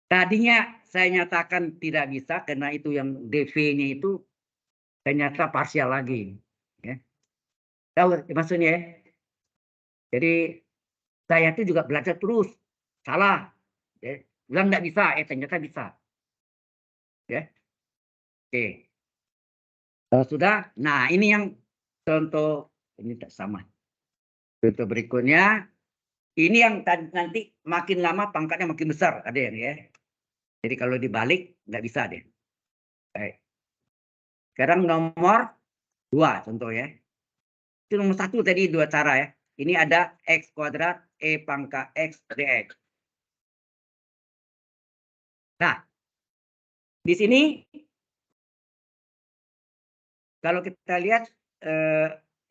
Tadinya saya nyatakan tidak bisa karena itu yang DV-nya itu ternyata parsial lagi. Ya. Tahu maksudnya ya? Jadi saya itu juga belajar terus. Salah. Ya. Bilang nggak bisa, ternyata bisa. Ya. Oke. Kalau sudah, nah ini yang contoh, ini tak sama. Contoh berikutnya, ini yang nanti makin lama pangkatnya makin besar, ada yang ya. Jadi kalau dibalik nggak bisa deh. Baik. Sekarang nomor 2 contoh ya. Itu nomor 1 tadi 2 cara ya. Ini ada X kuadrat E pangkat X dx. Nah, di sini kalau kita lihat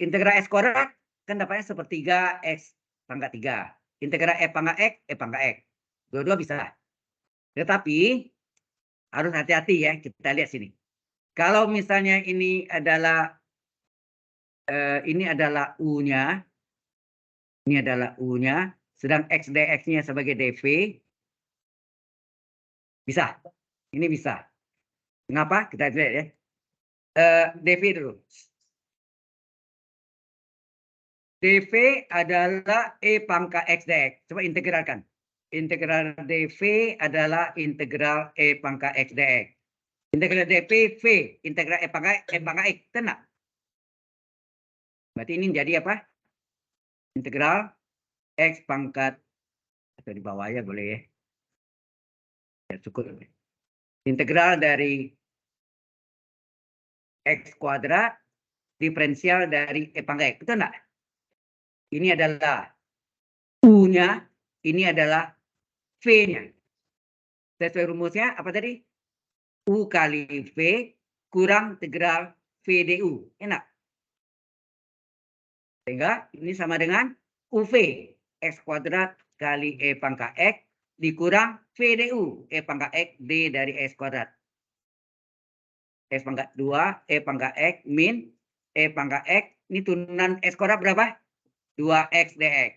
integral X kuadrat kan dapatnya 1/3 X pangkat 3. Integral E pangkat X, E pangkat X. Dua-dua bisa. Tetapi harus hati-hati ya, kita lihat sini. Kalau misalnya ini adalah U-nya, ini adalah U-nya, sedang X dx-nya sebagai dV, bisa. Ini bisa. Kenapa? Kita lihat ya. dV dulu. dV adalah E pangkat X dx. Coba integralkan. Integral dV adalah integral E pangkat X dx. Integral dV, V. Integral E pangkat X. Tenang. Berarti ini jadi apa? Integral X pangkat atau di bawah ya boleh ya. Ya cukup. Integral dari X kuadrat diferensial dari E pangkat X. Betul enggak? Ini adalah U-nya, ini adalah V-nya. Sesuai rumusnya apa tadi? U kali V kurang integral V du. Enak. Sehingga ini sama dengan UV. X kuadrat kali E pangkat X dikurang V du. E pangkat X D dari X kuadrat. X pangkat 2, E pangkat X min E pangkat X. Ini turunan X kuadrat berapa? 2X dx.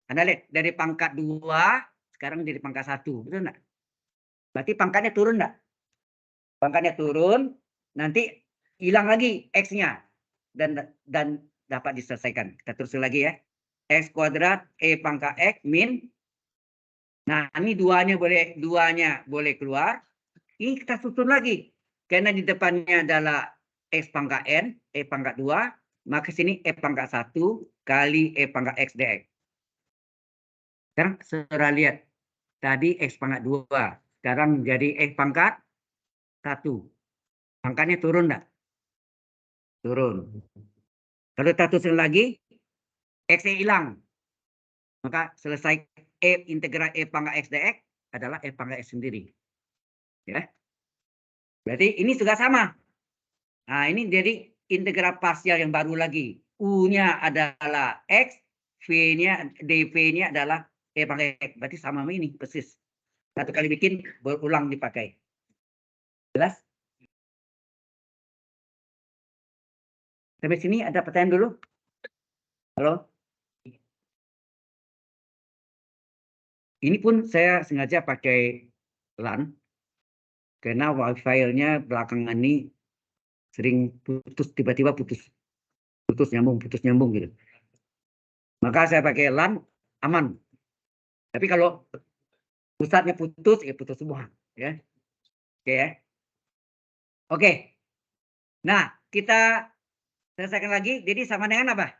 Anda lihat dari pangkat 2 sekarang jadi pangkat 1. Betul enggak? Berarti pangkatnya turun enggak? Pangkatnya turun, nanti hilang lagi X-nya. Dan dapat diselesaikan. Kita terusin lagi ya. X kuadrat E pangkat X min. Nah, ini duanya boleh keluar. Ini kita susun lagi. Karena di depannya adalah X pangkat N, E pangkat 2. Maka sini E pangkat 1 kali E pangkat X dx. Sekarang saudara lihat. Tadi X pangkat 2. Sekarang menjadi X pangkat 1. Pangkatnya turun enggak? Turun. Kalau kita tuliskan lagi, X-nya hilang. Maka selesai integral E pangkat X dx adalah E pangkat X sendiri. Ya. Berarti ini juga sama. Nah, ini jadi integral parsial yang baru lagi. U-nya adalah X, V-nya, dV-nya adalah E pangkat X. Berarti sama ini, persis. Satu kali bikin, berulang dipakai. Jelas? Sampai sini ada pertanyaan dulu? Halo? Ini pun saya sengaja pakai LAN. Karena wifi-nya belakangan ini sering putus, tiba-tiba putus nyambung gitu. Maka saya pakai LAN aman. Tapi kalau pusatnya putus, ya putus semua, ya. Oke ya. Oke. Nah, kita selesaikan lagi. Jadi sama dengan apa?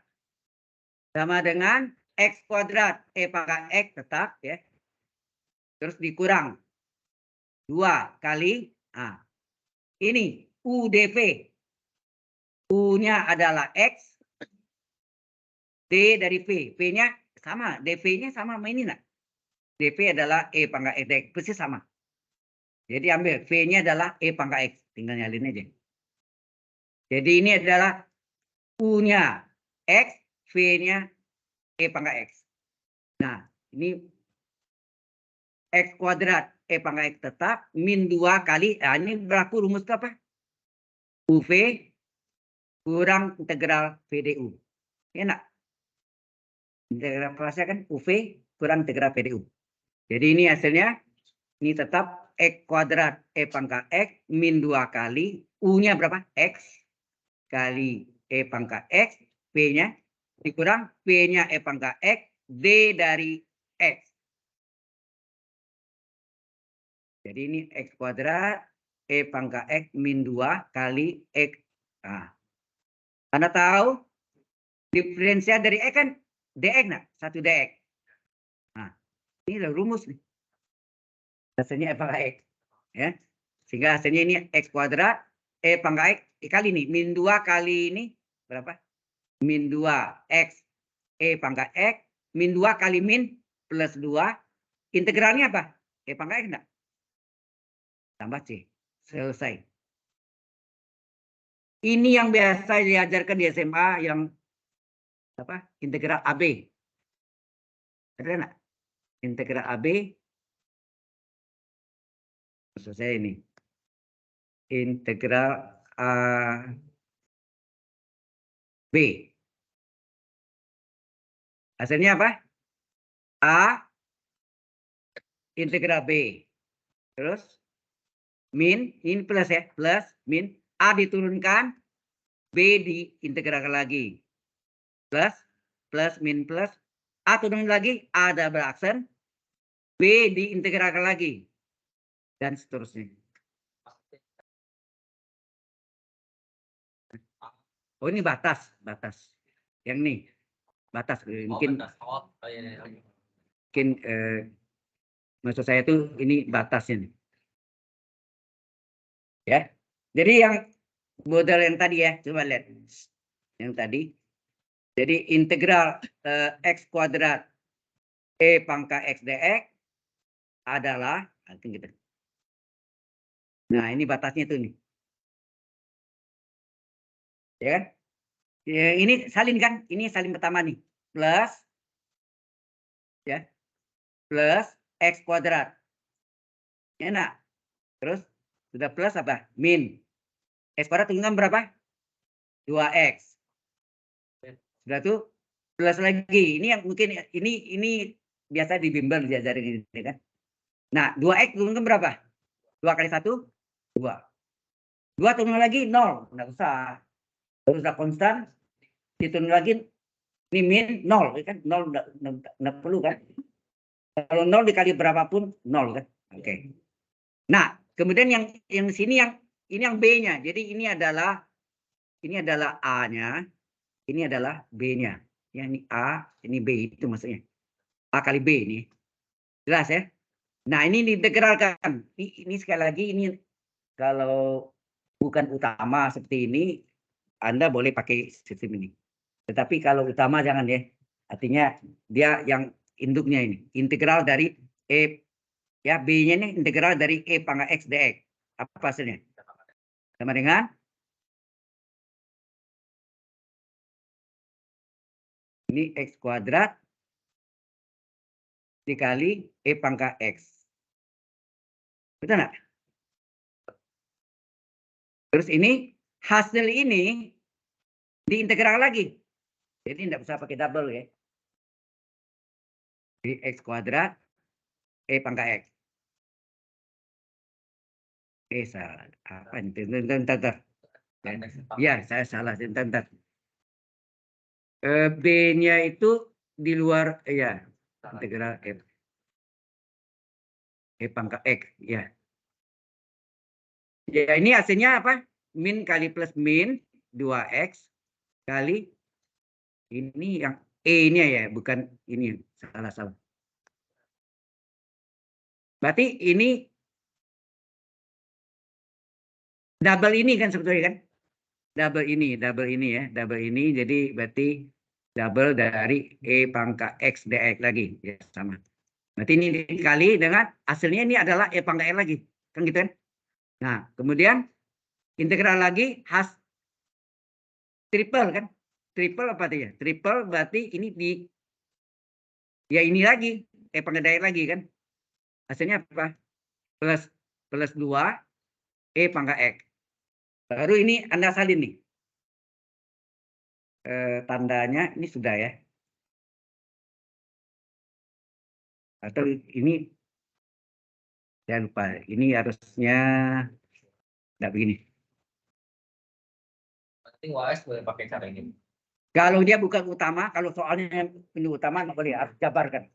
Sama dengan X kuadrat E pangkat X tetap ya. Terus dikurang 2 kali ini UdV. U-nya adalah X, D dari V. V-nya sama, dV-nya sama sama ini nak. dV adalah E pangkat X, persis sama. Jadi ambil V-nya adalah E pangkat X, tinggal nyalin aja. Jadi ini adalah U-nya X, V-nya E pangkat X. Nah, ini X kuadrat E pangkat X tetap min 2 kali, ini berlaku rumus apa? UV kurang integral V du. Enak. Integral parsial kan UV kurang integral V du. Jadi ini hasilnya, ini tetap X kuadrat E pangkat X min 2 kali, U-nya berapa? X kali E pangkat X, P-nya dikurang P-nya E pangkat X, D dari X. Jadi ini X kuadrat E pangkat X min 2 kali X. Nah, Anda tahu diferensial dari X kan dx, nah, 1 dx. Nah, ini adalah rumus nih. Hasilnya E pangkat X. Ya. Sehingga hasilnya ini X kuadrat E pangkat X kali ini. Min 2 kali ini berapa? Min 2 X E pangkat X. Min 2 kali min plus 2. Integralnya apa? E pangkat X enggak? Tambah C. Selesai. Ini yang biasa diajarkan di SMA yang apa? Integral AB. Ada enggak? Integral AB. Maksud saya ini. Integral B. Hasilnya apa? A integral B. Terus min, ini plus ya, plus, min. A diturunkan, B diintegralkan lagi. Plus, plus, min, plus. A turun lagi, A double aksen. B diintegralkan lagi. Dan seterusnya. Oh ini batas. Yang ini. Batas. Mungkin. mungkin maksud saya tuh ini batasnya nih. Ya. Jadi yang model yang tadi ya, coba lihat. Yang tadi. Jadi integral X kuadrat E pangkat X dx adalah gitu. Nah, ini batasnya tuh nih. Ya kan? Ya, ini salin kan? Ini salin pertama nih. Plus ya. Plus X kuadrat. Enak. Terus sudah plus apa? Min. X kuadrat tunggal berapa? 2X. Sudah tuh plus lagi. Ini yang mungkin ini biasa di bimbel diajarin ini kan. Nah, 2X tunggal berapa? 2 kali 1 2. 2 tunggal lagi 0. Enggak usah. Terus udah konstan. Hitung lagi ini min 0 kan? 0 enggak perlu kan? Kalau 0 dikali berapapun 0 kan? Oke. Nah, kemudian yang sini ini yang B-nya. Jadi ini adalah A-nya, ini adalah B-nya. Ya, ini A, ini B itu maksudnya. A kali B ini. Jelas ya? Nah, ini diintegralkan. Ini sekali lagi ini kalau bukan utama seperti ini Anda boleh pakai sistem ini. Tetapi kalau utama jangan ya. Artinya dia yang induknya ini integral dari E ya B-nya ini integral dari E pangkat X dx. Apa hasilnya? Sama dengan ini X kuadrat dikali E pangkat X. Betul nggak? Terus ini hasil ini diintegral lagi. Jadi tidak usah pakai double ya. Jadi X kuadrat E pangkat X. Salah. Apa ini? Bentar. Ya, saya salah. Bentar. B-nya itu di luar ya integral F. E pangkat X ya. Ya ini hasilnya apa? Min kali plus min 2X kali ini yang E-nya ya, bukan ini. Salah. Berarti ini double ini kan sebetulnya kan? Double ini ya, double ini. Jadi berarti double dari E pangkat X dx lagi. Ya, sama. Berarti ini dikali dengan hasilnya ini adalah E pangkat X lagi. Kan gitu kan? Nah, kemudian integral lagi triple kan? Triple apa tuh ya? Triple berarti ini ya ini lagi. E pangkat X lagi kan? Hasilnya apa? Plus 2 E pangkat X. Baru ini Anda salin nih. Tandanya ini sudah ya. Atau ini saya lupa. Ini harusnya tidak begini. Berarti UAS boleh pakai cara ini. Kalau dia bukan utama, kalau soalnya ini utama nggak boleh, harus jabarkan.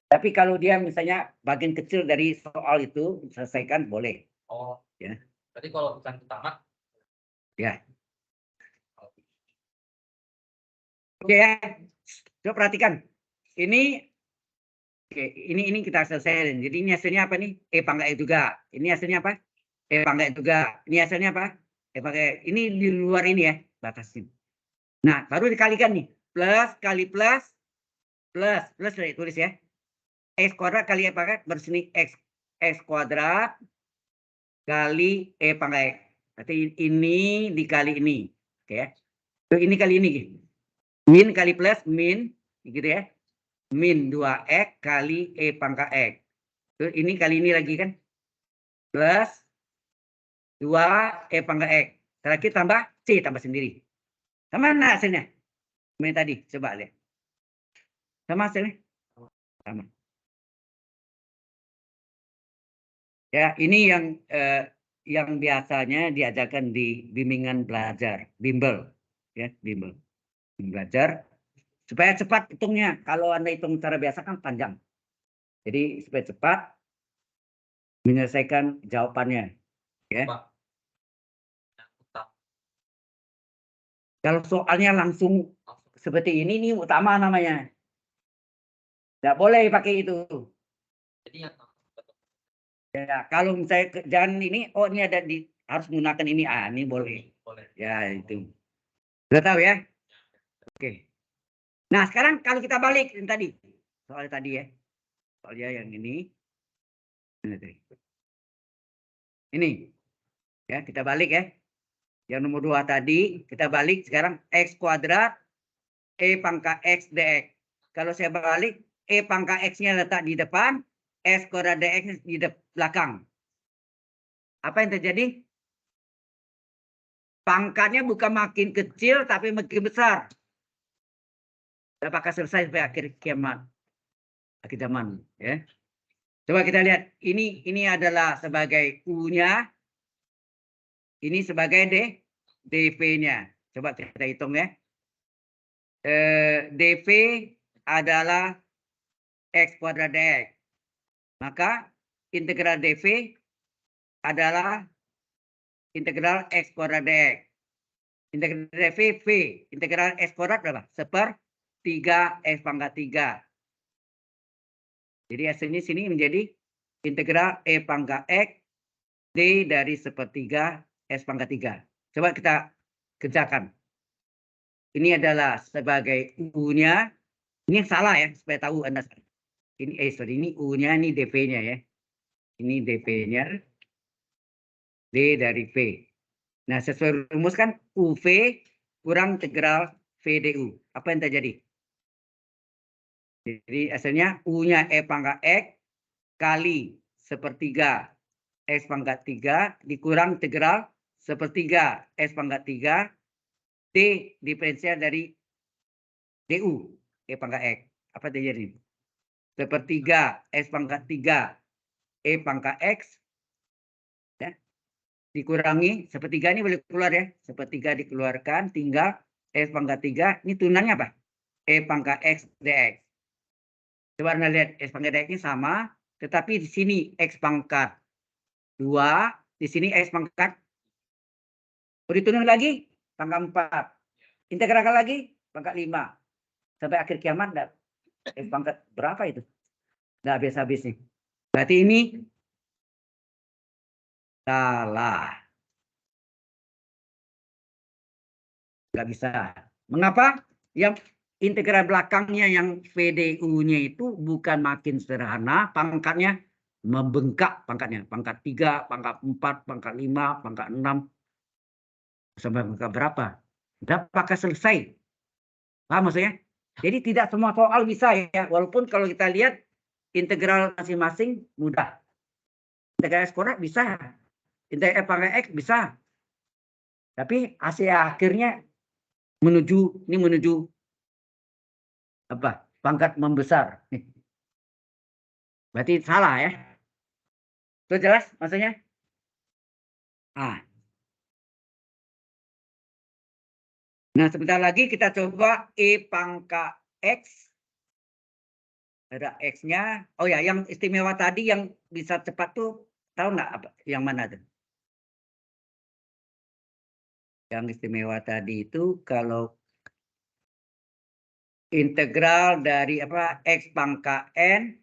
Tapi kalau dia misalnya bagian kecil dari soal itu selesaikan boleh. Oh, ya. Berarti kalau bukan utama, Ya. Oke ya. Coba perhatikan. Ini kita selesaikan. Jadi ini hasilnya apa nih? E pangkat E juga. Ini hasilnya apa? E pangkat E juga. Ini hasilnya apa? E pangkat E. Ini di luar ini ya batasin. Nah, baru dikalikan nih. Plus kali plus tulis ya. X kuadrat kali E pangkat bersini X kuadrat kali E pangkat X. Berarti ini dikali ini. Oke ya. Ini kali ini. Min kali plus min gitu ya. Min 2X kali E pangkat X. Terus ini kali ini lagi kan. Plus 2 E pangkat X. Terakhir tambah C tambah sendiri. Sama mana hasilnya? Ini tadi. Coba lihat. Sama hasilnya? Sama. Ya, ini yang biasanya diajarkan di bimbingan belajar. Bimbel. Ya, bimbel. Belajar. Supaya cepat hitungnya. Kalau Anda hitung cara biasa kan panjang. Jadi supaya cepat menyelesaikan jawabannya. Ya. Pak. Kalau soalnya langsung seperti ini utama namanya. Nggak boleh pakai itu. Jadi yang Ya, kalau misalnya kerjaan ini, oh ini ada di harus menggunakan ini, ini boleh. boleh. Ya itu. Sudah tahu ya? Oke. Nah sekarang kalau kita balik yang tadi, soal tadi ya, soalnya yang ini, ini ya kita balik ya. Yang nomor 2 tadi kita balik sekarang x kuadrat e pangkat x dx. Kalau saya balik e pangkat x-nya letak di depan, x kuadrat dx di belakang. Apa yang terjadi? Pangkatnya bukan makin kecil tapi makin besar. Apakah selesai sampai akhir kiamat, akhir zaman ya. Coba kita lihat, ini adalah sebagai u-nya, ini sebagai dv-nya. Coba kita hitung ya. dv adalah x kuadrat dx. Maka integral dv adalah integral x kuadrat dx. Integral dv v, integral x kuadrat berapa? 1/3 x pangkat 3. Jadi hasilnya sini menjadi integral e pangkat x d dari 1/3 x pangkat 3. Coba kita kerjakan. Ini adalah sebagai u-nya. Ini yang salah ya, supaya tahu Anda. Ini ini u-nya, ini dv-nya ya. Ini dv-nya. D dari v. Nah, sesuai rumus kan uv kurang integral v du. Apa yang terjadi? Jadi hasilnya u-nya e pangkat x kali 1/3 x pangkat 3 dikurang integral 1/3 x pangkat 3 d diferensial dari du e pangkat x. Apa terjadi? 1/3 x pangkat 3 e pangkat x ya, dikurangi 1/3 ini boleh keluar ya. 1/3 dikeluarkan, tinggal x pangkat 3. Ini turunannya apa? E pangkat x dx. Coba Anda lihat x pangkat dx ini sama, tetapi di sini x pangkat 2, di sini x pangkat, diturun lagi pangkat 4. Integralkan lagi pangkat 5. Sampai akhir kiamat enggak, x pangkat berapa itu? Enggak habis-habisnya. Berarti ini salah. Enggak bisa. Mengapa? Yang integral belakangnya yang VDU-nya itu bukan makin sederhana, pangkatnya membengkak pangkatnya. Pangkat 3, pangkat 4, pangkat 5, pangkat 6. Sampai pangkat berapa? Apakah selesai? Paham maksudnya? Jadi tidak semua soal bisa ya. Walaupun kalau kita lihat integral masing-masing mudah. Integral x kuadrat bisa. Integral pangkat x bisa. Tapi hasil akhirnya menuju apa? Pangkat membesar. Berarti salah ya. Itu jelas maksudnya? Nah, sebentar lagi kita coba e pangkat x. Ada x-nya. Oh ya, yang istimewa tadi yang bisa cepat tuh tahu nggak apa? Yang mana tuh? Yang istimewa tadi itu kalau integral dari apa? X pangkat n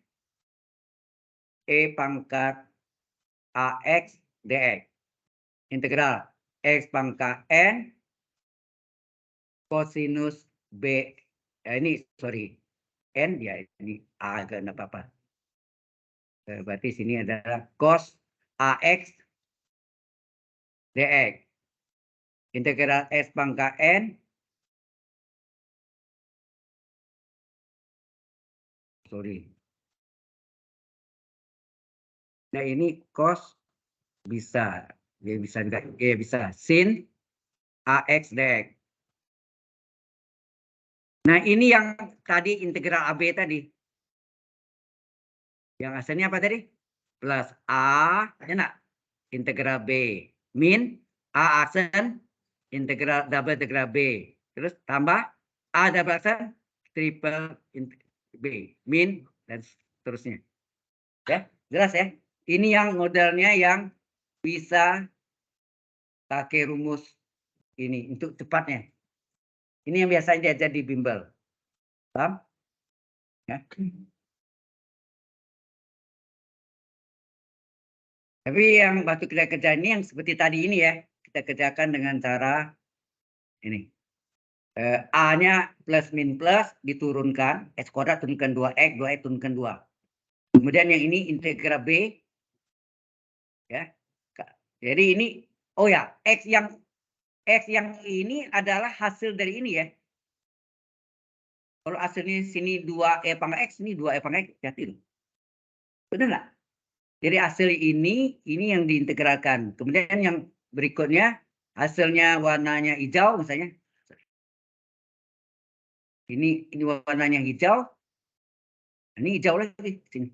e pangkat ax dx. Integral x pangkat n kosinus b. Ini sorry, n ya ini a kan apa-apa. Berarti sini adalah cos ax dx. Integral x pangkat n. Sorry. Nah ini cos bisa. Ya bisa enggak? Ya bisa. Sin ax dx. Nah ini yang tadi integral AB tadi. Yang asalnya apa tadi? Plus A, ya enggak? Integral B. Min A aksen integral double integral B. Terus tambah A double aksen triple B. Min dan seterusnya. Ya, jelas ya? Ini yang modelnya yang bisa pakai rumus ini untuk cepatnya. Ini yang biasanya diajar di bimbel. Paham? Ya. Tapi yang waktu kita kerja ini yang seperti tadi ini ya, kita kerjakan dengan cara ini. A-nya plus min plus diturunkan, X kuadrat turunkan 2X, 2X turunkan 2. Kemudian yang ini integral B. Ya. Jadi ini, oh ya, X yang ini adalah hasil dari ini ya. Kalau hasilnya sini 2E pangkat X, ini 2E pangkat X, hati loh. Benar nggak? Jadi hasil ini yang diintegralkan. Kemudian yang berikutnya, hasilnya warnanya hijau misalnya. Ini warnanya hijau. Ini hijau lagi sini.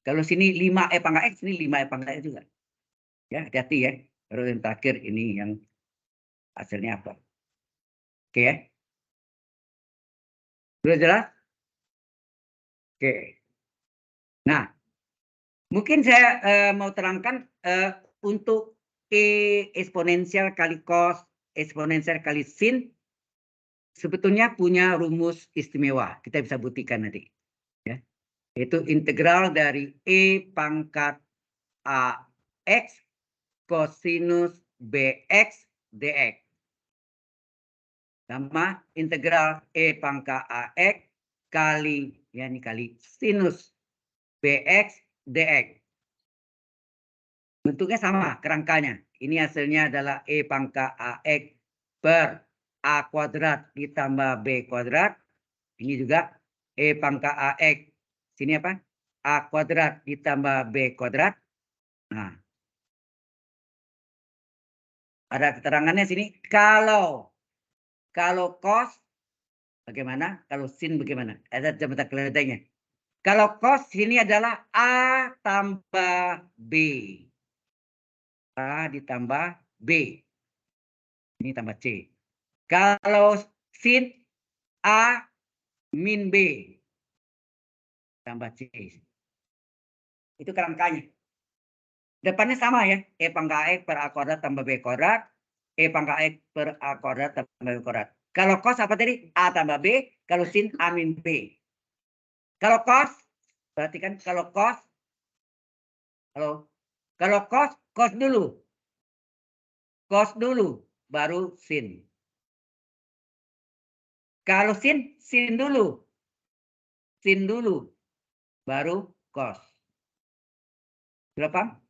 Kalau sini 5E pangkat X, ini 5E pangkat X juga. Ya, hati-hati ya. Terus yang terakhir ini yang hasilnya apa. Oke ya. Sudah jelas? Oke. Nah, mungkin saya mau terangkan untuk E eksponensial kali cos, eksponensial kali sin, sebetulnya punya rumus istimewa. Kita bisa buktikan nanti. Ya. Yaitu integral dari E pangkat AX cosinus BX dx. Sama integral E pangkat AX kali, ya ini kali sinus BX dx. Bentuknya sama kerangkanya. Ini hasilnya adalah E pangkat AX per A kuadrat ditambah B kuadrat. Ini juga E pangkat AX. Sini apa? A kuadrat ditambah B kuadrat. Nah, ada keterangannya sini. Kalau cos bagaimana? Kalau sin bagaimana? Ada jembatan keledainya. Kalau cos sini adalah A tambah B. A ditambah B. Ini tambah C. Kalau sin A min B tambah C. Itu kerangkanya. Depannya sama ya. E pangkat X per A kuadrat tambah B kuadrat. E pangkat X per A kuadrat tambah B kuadrat. Kalau cos apa tadi? A tambah B. Kalau sin A min B. Kalau cos, berarti kan kalau cos, cos dulu. Cos dulu, baru sin. Kalau sin dulu. Sin dulu, baru cos. Berapa?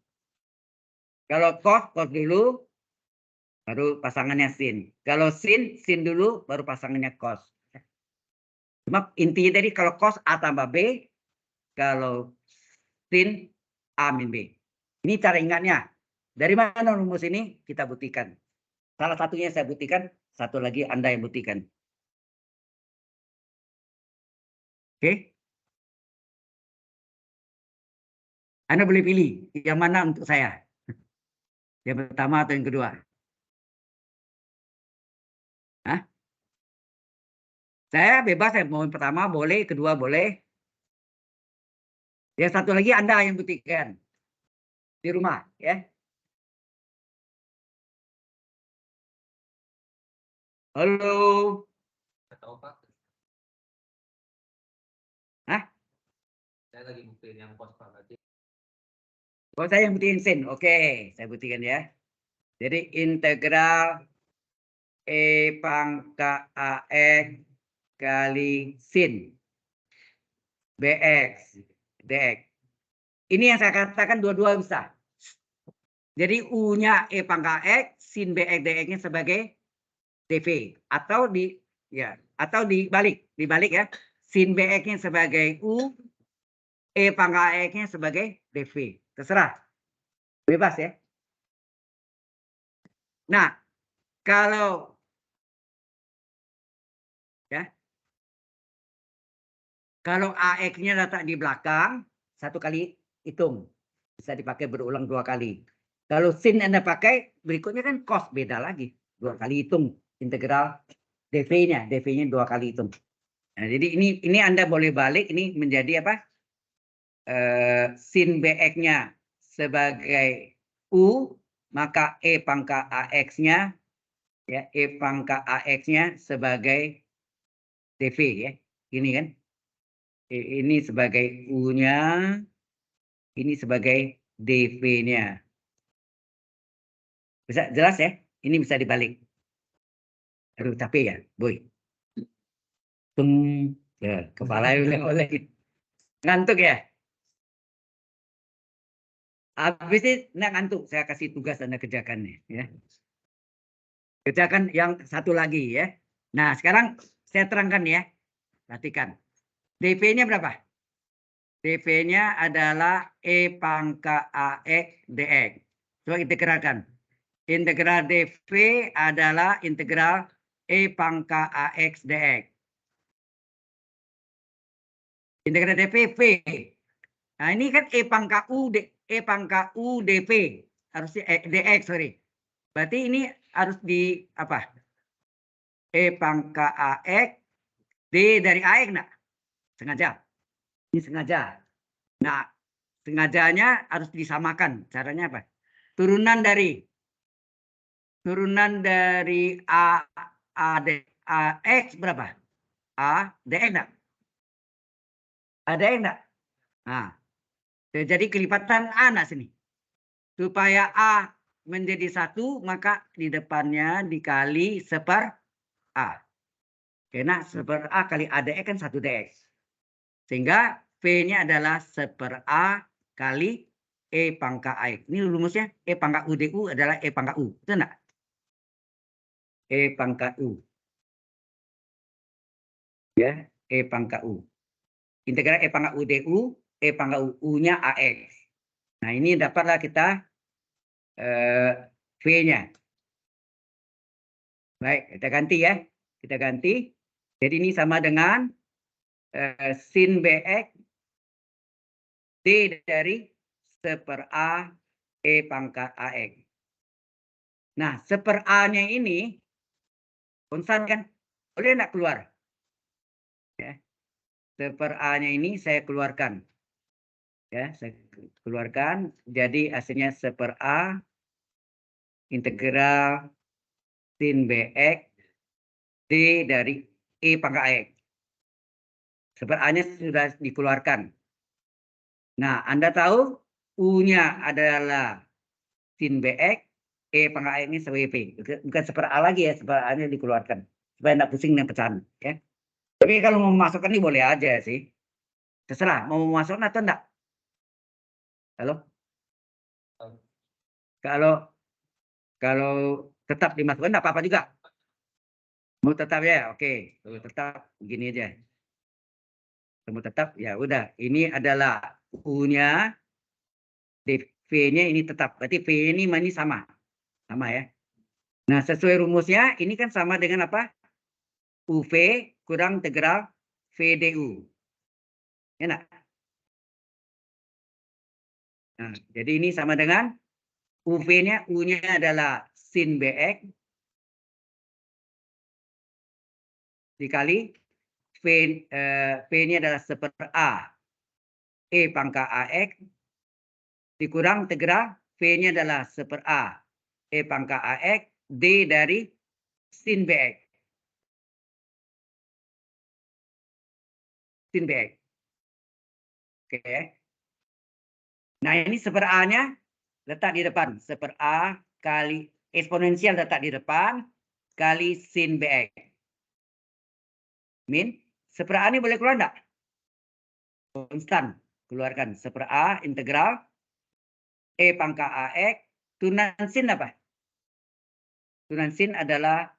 Kalau cos dulu, baru pasangannya sin. Kalau sin dulu, baru pasangannya cos. Cuma intinya tadi kalau cos A tambah B, kalau sin A min B. Ini cara ingatnya. Dari mana rumus ini? Kita buktikan. Salah satunya saya buktikan, satu lagi Anda yang buktikan. Oke? Anda boleh pilih yang mana untuk saya. Yang pertama atau yang kedua? Hah? Saya bebas, saya mau yang pertama boleh, kedua boleh. Yang satu lagi Anda yang buktikan. Di rumah, ya. Halo. Tahu Pak? Hah? Saya lagi buktiin yang cos Pak tadi. Oh, saya yang buktiin sin. Oke, saya buktikan ya. Jadi integral E pangkat AX kali sin BX dx. Ini yang saya katakan dua-dua bisa. Jadi U-nya E pangkat X, sin BX dx-nya sebagai dv. Atau dibalik ya. Sin BX-nya sebagai U, E pangkat X-nya sebagai dv. Terserah. Bebas ya. Nah, kalau AX-nya letak di belakang, satu kali hitung. Bisa dipakai berulang 2 kali. Kalau sin Anda pakai, berikutnya kan cos beda lagi. 2 kali hitung integral dv-nya. dv-nya 2 kali hitung. Nah, jadi ini Anda boleh balik, ini menjadi apa? Sin BX-nya sebagai U, maka E pangkat AX-nya ya, E pangkat AX-nya sebagai dv ya. Ini kan. Ini sebagai U-nya, ini sebagai dv-nya. Bisa jelas ya? Ini bisa dibalik. Aduh, capek ya, boy. Ya, kepala oleh ngantuk ya. Habis ini ngantuk, saya kasih tugas Anda kerjakan nih, ya. Kerjakan yang satu lagi ya. Nah, sekarang saya terangkan ya. Perhatikan. dp-nya berapa? dp-nya adalah E pangkat AX dx. Coba integralkan. Integral dv adalah integral E pangkat AX dx. Integral dv V. Nah, ini kan E pangkat U dv. Harusnya dx, sorry. Berarti ini harus di apa? E pangkat AX D dari AX enggak? Sengaja. Ini sengaja. Nah, sengajanya harus disamakan. Caranya apa? Turunan dari X berapa? A dx enggak? Ada enggak? Nah, jadi kelipatan A enggak sini. Supaya A menjadi 1, maka di depannya dikali seper A. Karena seper A kali A dx kan 1 dx. Sehingga V-nya adalah seper A kali E pangkat AX. Ini rumusnya E pangkat U DU adalah E pangkat U. Betul enggak? E pangkat U. Ya, E pangkat U. Integral E pangkat U DU, E pangkat U, U-nya AX. Nah, ini dapatlah kita V-nya. Baik, kita ganti ya. Kita ganti. Jadi ini sama dengan sin BX D dari seper A E pangkat AX. Nah, seper A-nya ini konstan kan? Boleh enggak keluar? Ya. Seper A-nya ini saya keluarkan. Ya, saya keluarkan. Jadi hasilnya seper A integral sin BX D dari E pangkat AX. Seper A-nya sudah dikeluarkan. Nah, Anda tahu U-nya adalah sin BX, E pangkat AX ini sebagai P. Bukan seper A lagi ya, seper A-nya dikeluarkan. Supaya tidak pusing dengan pecahan. Ya. Tapi kalau mau memasukkan ini boleh aja sih. Terserah, mau memasukkan atau enggak. Kalau tetap dimasukkan enggak apa-apa juga. Mau tetap ya, oke. Kalau tetap begini aja. Mau tetap ya udah. Ini adalah U-nya, V-nya ini tetap. Berarti V ini sama. Sama ya. Nah, sesuai rumusnya ini kan sama dengan apa? UV kurang integral VDU. Ya enggak? Nah, jadi ini sama dengan UV-nya, U-nya adalah sin BX dikali V-nya adalah seper A E pangkat AX dikurang integral V-nya adalah seper A E pangkat AX D dari sin BX. Sin BX. Oke. Nah, ini seper A-nya letak di depan. Seper A kali eksponensial letak di depan kali sin BX. Min, seper A ini boleh keluar enggak? Konstan. Keluarkan seper A integral E pangkat AX. Turunan sin apa? Turunan sin adalah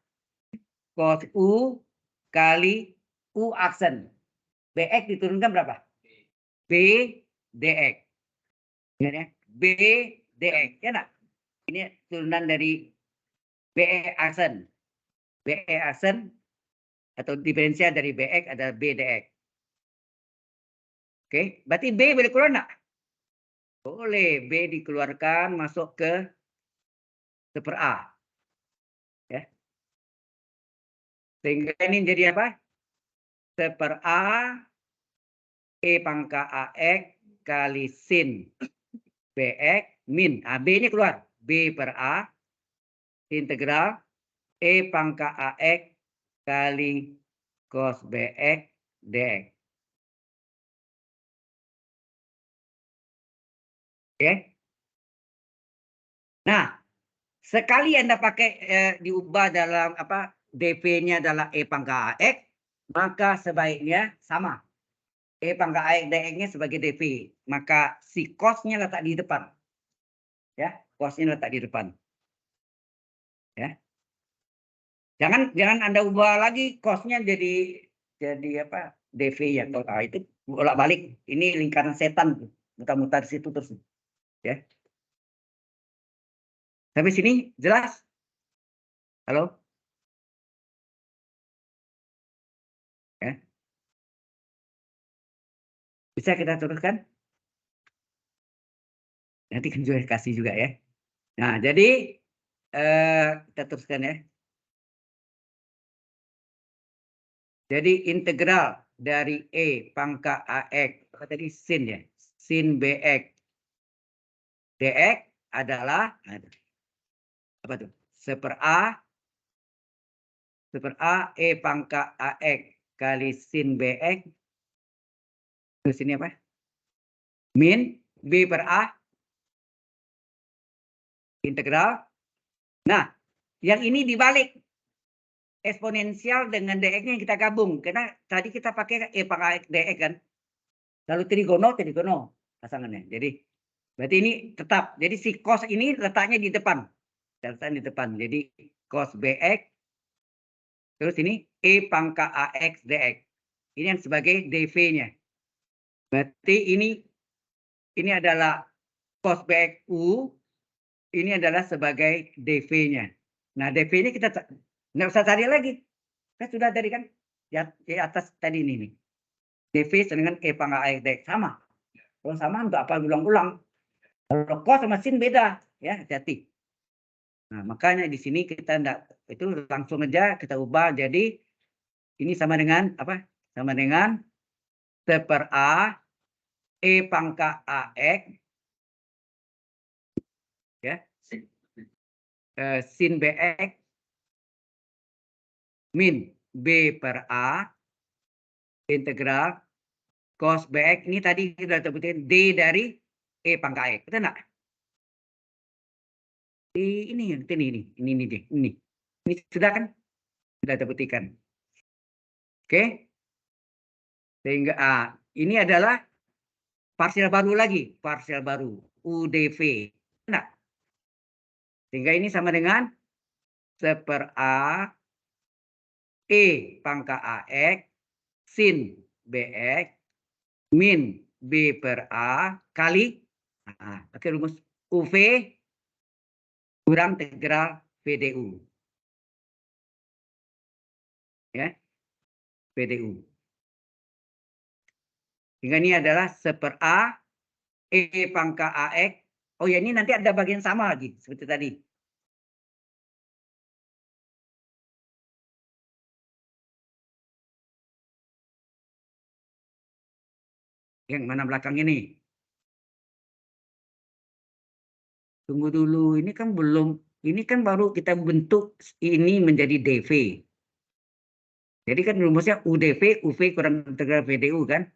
cos U kali U aksen. BX diturunkan berapa? B dx. Ya, B dx. Ya enggak? Ini turunan dari BE aksen. BE aksen atau diferensial dari BX adalah B dx. Oke, berarti B boleh keluar enggak? Boleh. B dikeluarkan masuk ke seper A. Ya. Sehingga ini jadi apa? Seper A E pangkat AX kali sin BX min. B-nya keluar. B per A integral E pangkat AX kali cos BX dx. Oke. Nah, Sekali Anda pakai diubah dalam apa DP-nya adalah E pangkat AX, maka sebaiknya sama. E pangkat AX DX-nya sebagai DP. Maka si cos-nya letak di depan. Ya, cos-nya letak di depan. Ya. Jangan Anda ubah lagi cos-nya jadi apa? DV ya. Itu bolak-balik. Ini lingkaran setan, mutar-mutar situ terus. Ya. Sampai sini jelas? Halo? Ya. Bisa kita teruskan? Nanti kan juga kasih juga ya. Nah, jadi kita teruskan ya. Jadi integral dari E pangkat AX, apa tadi sin ya? Sin BX DX adalah apa tuh? 1/A E pangkat AX kali sin BX. Terus ini apa? Min B per A integral. Nah, yang ini dibalik. Eksponensial dengan DX-nya yang kita gabung. Karena tadi kita pakai E pangkat AX DX kan. Lalu trigono pasangannya. Jadi berarti ini tetap. Jadi si cos ini letaknya di depan. Letaknya di depan. Jadi cos BX. Terus ini E pangkat AX DX. Ini yang sebagai DV-nya. Berarti ini adalah cos BX U. Ini adalah sebagai DV-nya. Nah, DV ini kita nggak usah cari lagi. Kan sudah tadi kan. Di atas tadi ini nih. DV dengan E pangkat AX DX. Sama. Kalau sama nggak apa ulang-ulang. Kalau cos sama sin beda. Ya, hati-hati. Nah, makanya di sini kita enggak, itu langsung aja kita ubah jadi ini sama dengan apa? Sama dengan 1/A E pangkat AX ya. Sin BX min B per A integral cos BX ini tadi kita sebutin D dari E pangkat AX. Betul enggak? Ini deh, ini. Ini sudah kan? Sudah terbuktikan. Oke. Sehingga ini adalah parsial baru lagi, parsial baru UDV. Nah, sehingga ini sama dengan 1/A E pangkat AX sin BX min B per A kali pakai rumus UV kurang integral PDU. Ya, PDU. Sehingga ini adalah 1/A E pangkat AX. Oh ya, ini nanti ada bagian sama lagi seperti tadi. Yang mana belakang ini? Tunggu dulu, ini kan belum, ini kan baru kita bentuk ini menjadi DV. Jadi kan rumusnya UDV, UV kurang integral PDU kan?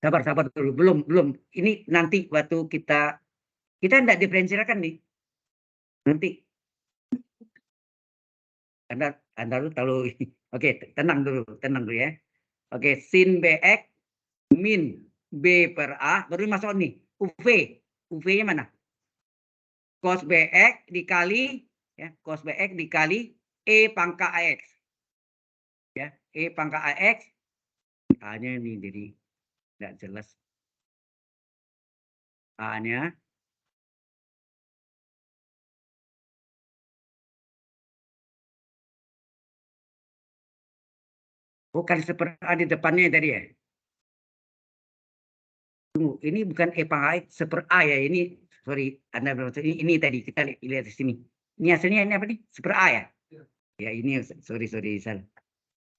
Sabar dulu, belum. Ini nanti waktu kita tidak diferensialkan nih. Nanti Anda tahu. Oke, tenang dulu ya. Oke, sin BX min B per A baru masuk nih. UV-nya mana? Cos BX dikali ya, cos BX dikali E pangkat AX. Ya, E pangkat AX A-nya ini jadi tidak jelas. A-nya bukan seperti A di depannya tadi ya. Tunggu, ini bukan E pangkat AX, seper A ya. Ini sorry, Anda bermaksud ini tadi kita lihat di sini. Ini hasilnya ini apa nih? Seper A ya? Ya ini sorry salah.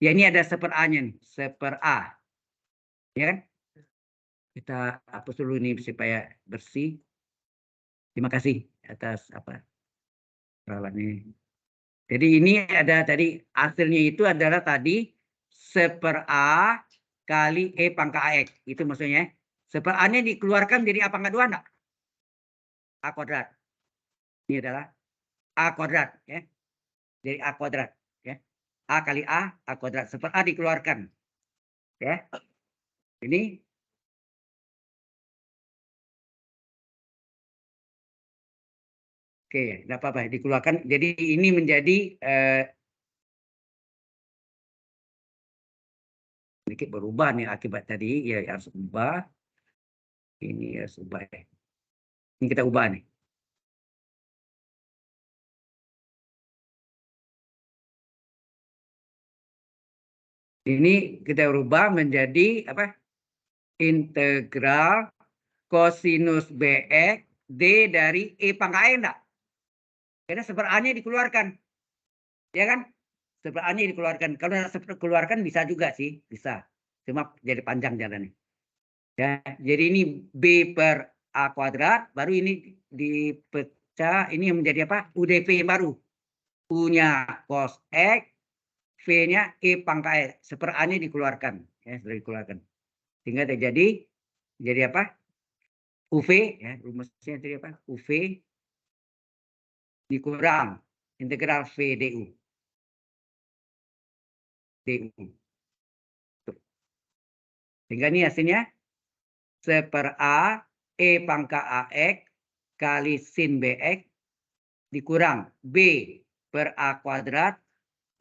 Ya ini ada seper A-nya nih, seper A. Ya kan? Kita hapus dulu ini supaya bersih. Terima kasih atas apa perawatannya. Jadi ini ada tadi hasilnya itu adalah tadi seper A kali E pangkat AX. Itu maksudnya. Seper A-nya dikeluarkan jadi A pangkat 2 enggak? A kuadrat. Ini adalah A kuadrat ya. Jadi A kuadrat ya. A kali A kuadrat. Seper A dikeluarkan. Ya. Ini oke, tidak apa-apa dikeluarkan. Jadi ini menjadi sedikit berubah nih akibat tadi ya harus ubah. Ini harus ubah ya. Ini kita ubah nih. Ini kita rubah menjadi apa? Integral kosinus BX D dari E pangkat E enggak? Karena seper A-nya dikeluarkan. Ya kan? Seper A-nya dikeluarkan. Kalau seper keluarkan bisa juga sih, bisa. Cuma jadi panjang jalannya. Ya, jadi ini B per A kuadrat, baru ini dipecah, ini menjadi apa? UDP baru. U-nya cos X, V-nya E pangkat E. Seper A-nya dikeluarkan. Ya, sudah dikeluarkan. Sehingga terjadi jadi apa? UV ya, rumusnya tadi apa? UV dikurang integral V du. Sehingga ini hasilnya seper A E pangkat AX kali sin BX dikurang B per A kuadrat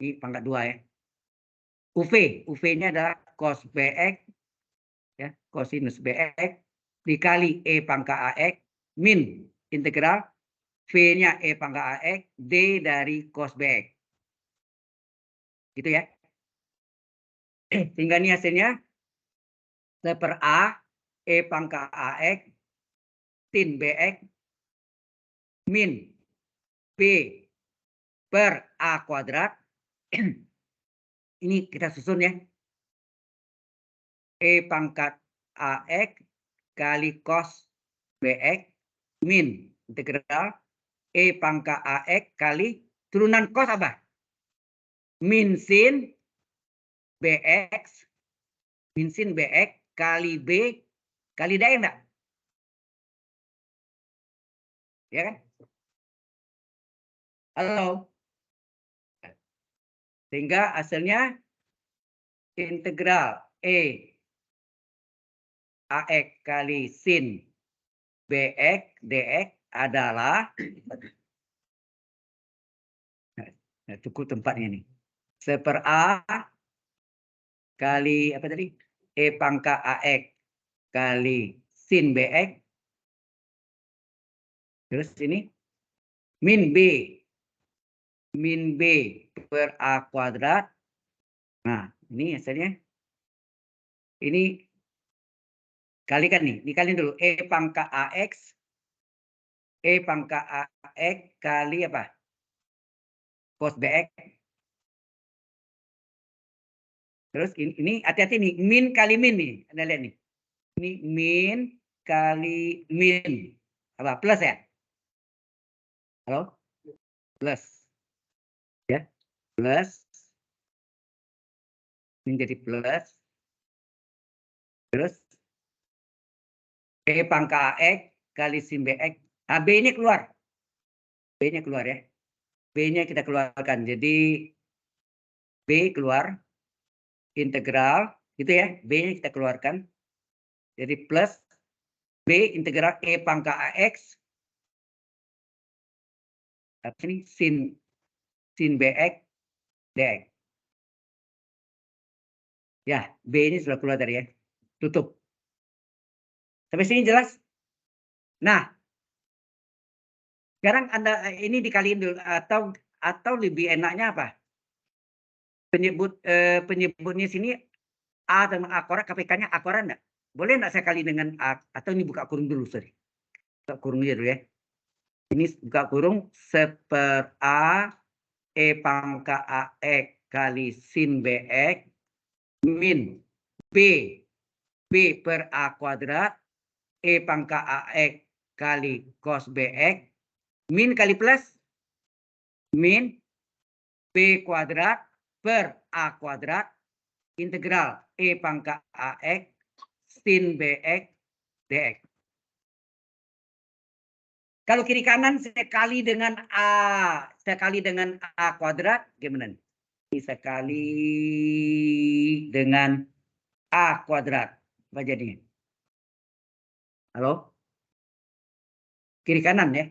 ini pangkat 2 ya. UV-nya adalah cos BX ya, kosinus BX dikali E pangkat AX min integral V-nya E pangkat AX D dari cos BX. Gitu ya. Sehingga ini hasilnya seper A E pangkat AX sin BX min B per A kuadrat. Ini kita susun ya. E pangkat AX kali cos BX min integral E pangkat AX kali turunan cos apa? Min sin BX kali B kali D enggak? Ya kan? Halo. Sehingga hasilnya integral E AX kali sin BX DX adalah cukup tempatnya nih. Seper A kali apa tadi? E pangkat AX kali sin BX. Terus ini min B per A kuadrat. Nah, ini hasilnya. Ini kalikan nih. Dikaliin dulu. E pangkat AX kali apa? Cos BX. Terus ini hati-hati nih. Min kali min nih. Anda lihat nih. Ini min kali min. Apa? Plus ya? Halo? Plus. Ya. Plus. Ini jadi plus. Terus. E pangkat AX kali sin BX. Nah, B-nya keluar. B-nya keluar ya. B-nya kita keluarkan. Jadi B keluar. Integral. Gitu ya. B-nya kita keluarkan. Jadi plus. B integral E pangkat AX. Ini sin BX DX. Ya, B ini sudah keluar tadi ya. Tutup. Sampai sini jelas? Nah, sekarang Anda ini dikaliin dulu atau lebih enaknya apa? Penyebutnya sini A dengan A kuadrat, KPK-nya A kuadrat enggak? Boleh enggak saya kali dengan A atau ini buka kurung dulu, sorry. Buka kurung dulu ya. Ini buka kurung seper A E pangkat AX kali sin BX min B per A kuadrat E pangkat AX kali cos BX min kali plus min B kuadrat per A kuadrat integral E pangkat AX sin BX DX. Kalau kiri kanan saya kali dengan A. Saya kali dengan A kuadrat. Gimana? Ini saya kali dengan A kuadrat. Apa jadinya? Halo? Kiri kanan ya.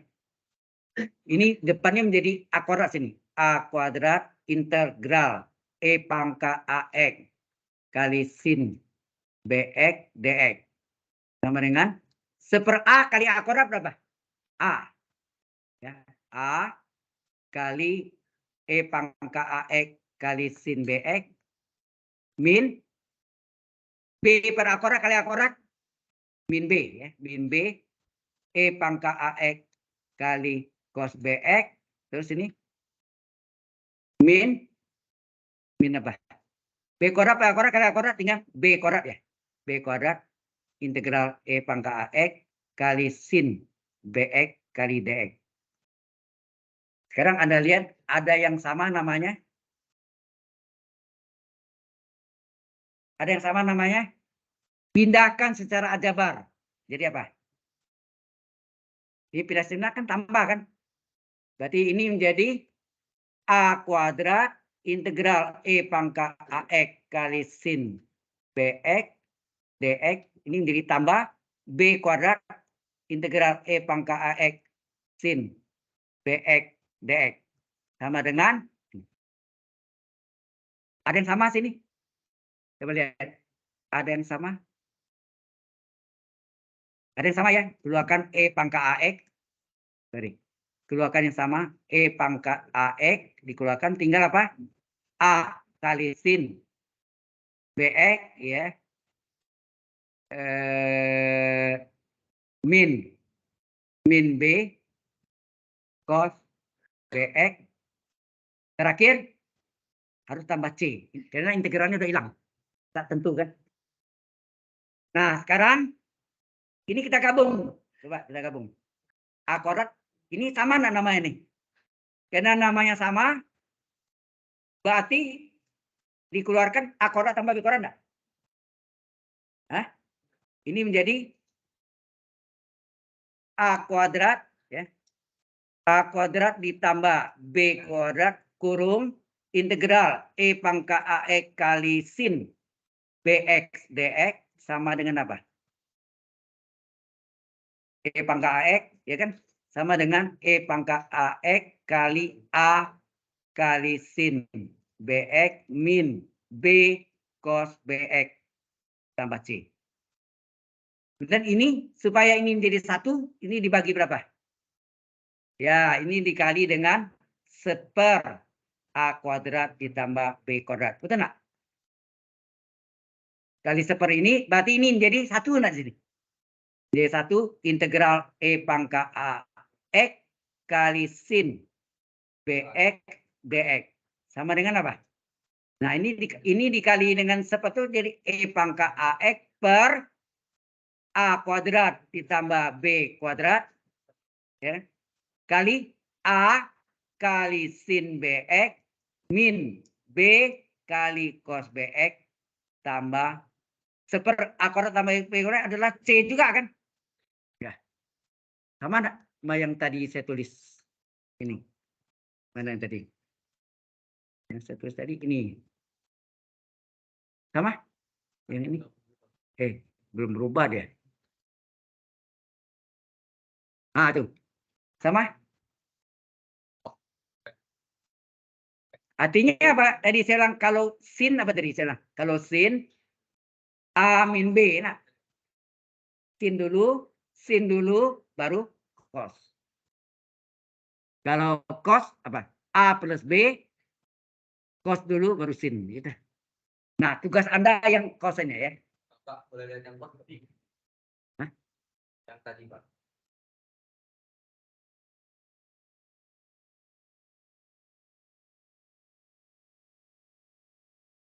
Ini depannya menjadi A kuadrat sini. A kuadrat integral E pangkat AX kali sin BX DX. Sama dengan seper A kali A kuadrat berapa? A. Ya. A kali E pangkat AX kali sin BX min B per A kuadrat kali A kuadrat min B ya. Min B E pangkat AX kali cos BX. Terus ini min apa? B kuadrat per A kuadrat kali A kuadrat tinggal B kuadrat ya. B kuadrat integral E pangkat AX kali sin BX kali DX. Sekarang Anda lihat ada yang sama namanya. Ada yang sama namanya. Pindahkan secara aljabar. Jadi apa? Ini pindah secara kan tambah kan? Berarti ini menjadi A kuadrat integral E pangkat AX kali sin BX DX. Ini menjadi tambah B kuadrat integral E pangkat AX sin BX DX. Sama dengan. Ada yang sama sini? Coba lihat. Ada yang sama? Ada yang sama ya? Keluarkan E pangkat AX. Sorry. Keluarkan yang sama. E pangkat AX. Dikeluarkan tinggal apa? A kali sin BX ya. Min B cos BX. Terakhir harus tambah C. Karena integralnya udah hilang. Tak tentu kan? Nah, sekarang ini kita gabung. Coba kita gabung. A kuadrat. Ini sama enggak namanya nih? Karena namanya sama, berarti dikeluarkan A kuadrat tambah B kuadrat enggak? Hah? Ini menjadi A kuadrat ya. A kuadrat ditambah B kuadrat kurung integral E pangkat AX kali sin BX DX sama dengan apa? E pangkat AX ya kan? Sama dengan E pangkat AX kali A kali sin BX min B cos BX tambah C. Dan ini supaya ini menjadi satu, ini dibagi berapa? Ya, ini dikali dengan seper A kuadrat ditambah B kuadrat. Betul nggak? Kali seper ini, berarti ini menjadi satu nggak sini? Jadi satu integral E pangkat A X kali sin BX DX. Sama dengan apa? Nah, ini dikali dengan seper itu jadi E pangkat AX per A kuadrat ditambah B kuadrat. Ya, kali A kali sin BX min B kali cos BX tambah seper A kuadrat tambah B kuadrat adalah C juga kan? Ya. Sama enggak sama yang tadi saya tulis ini? Mana yang tadi? Yang saya tulis tadi ini. Sama? Yang ini? Belum berubah dia. Ah, tuh. Sama? Artinya apa? Tadi saya bilang kalau sin apa tadi saya bilang? Kalau sin A min B. Nah, sin dulu, baru cos. Kalau cos apa? A plus B, cos dulu, baru sin. Gitu. Nah, tugas Anda yang cosnya ya. Pak, boleh lihat yang cos tadi? Hah? Yang tadi, Pak.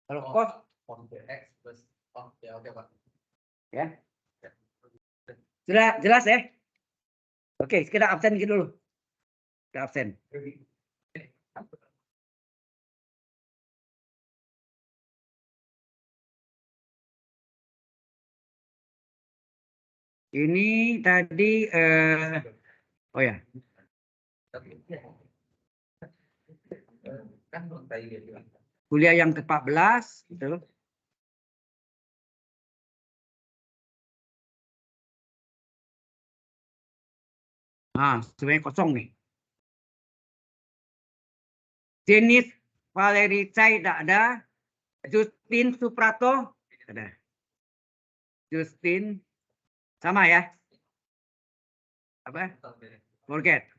Kalau cos cos BX plus ya oke, Pak. ya. Sudah jelas ya? Oke, kita absen dulu. Kita absen. Ini tadi Oh ya, Kan tadi dia bilang. kuliah yang ke-14 gitu. Sebenarnya kosong nih. Jenis Valeri Chai tidak ada. Justin Suprato ada. Justin sama ya. Apa? Forget.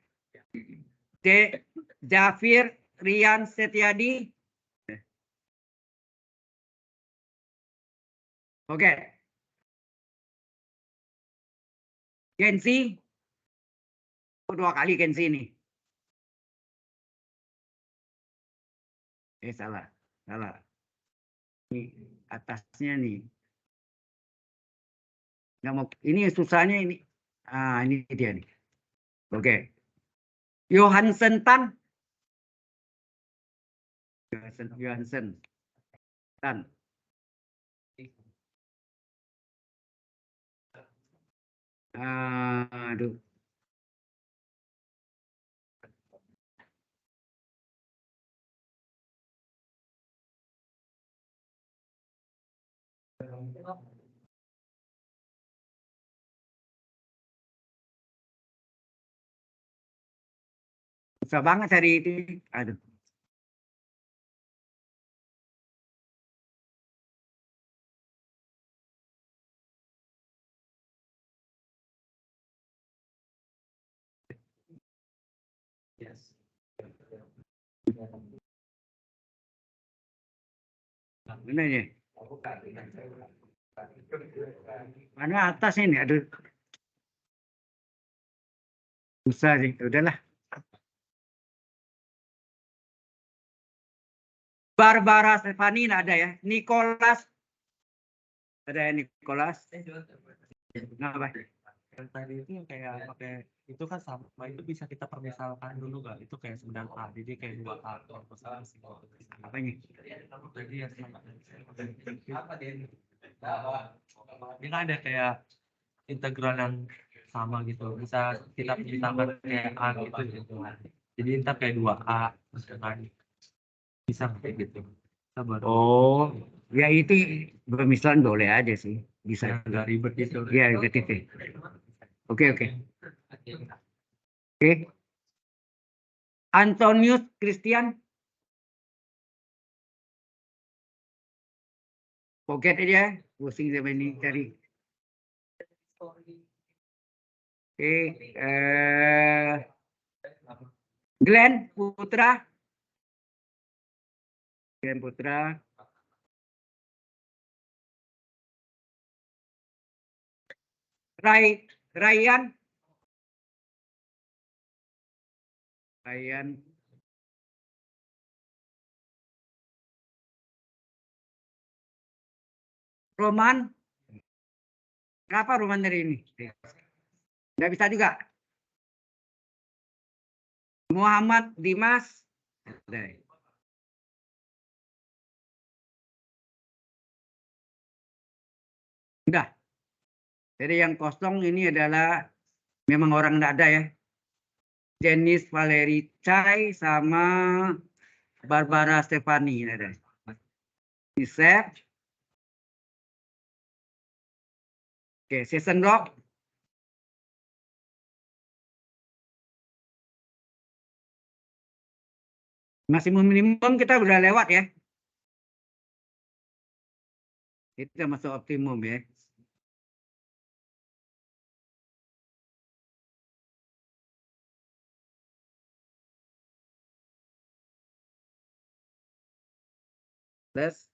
Jafir Rian Setiadi. Oke. Kenzi. Dua kali Kenzi nih. Salah. Salah. Ini atasnya nih. Nggak mau. Ini susahnya ini. Ini dia nih. Oke. Johansen Tan. Johansen Tan. Aduh. Susah banget cari itu. Aduh. Yes. Mana ini? Mana atas ini? Aduh. Susah sih. Udahlah. Barbara Stefani nggak ada ya. Nicholas. Ada ya Nicholas. Kenapa? Yang tadi itu yang kayak pakai itu kan sama itu bisa kita permisalkan dulu nggak itu kayak 9A jadi kayak 2A Apanya? jadi yang sama ini kan ada kayak integral yang sama gitu bisa kita permisalkan kayak A gitu jadi ntar kayak 2A misalkan bisa kayak gitu kita baru Oh, ya itu permisalan boleh aja sih. Bisa. nggak ribet gitu Iya, gitu. Oke. Antonius Christian. Forget aja. Pusing sama ini cari. Glenn Putra. Ryan. Roman. Kenapa Roman dari ini? Nggak bisa juga. Muhammad Dimas. Udah. Jadi yang kosong ini adalah memang orang nggak ada ya. Jenis Valeri Chai sama Barbara Stefani ada. Di set. Oke, season rock. Maksimum minimum kita udah lewat ya. Itu masuk optimum ya. Plus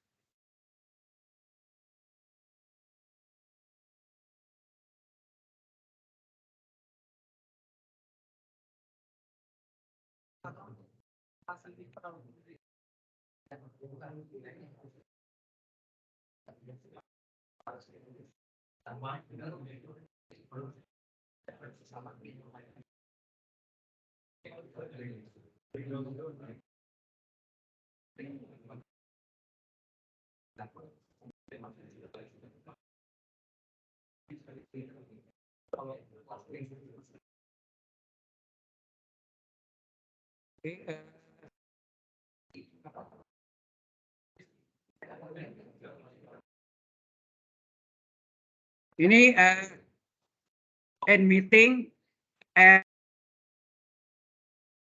Ini end meeting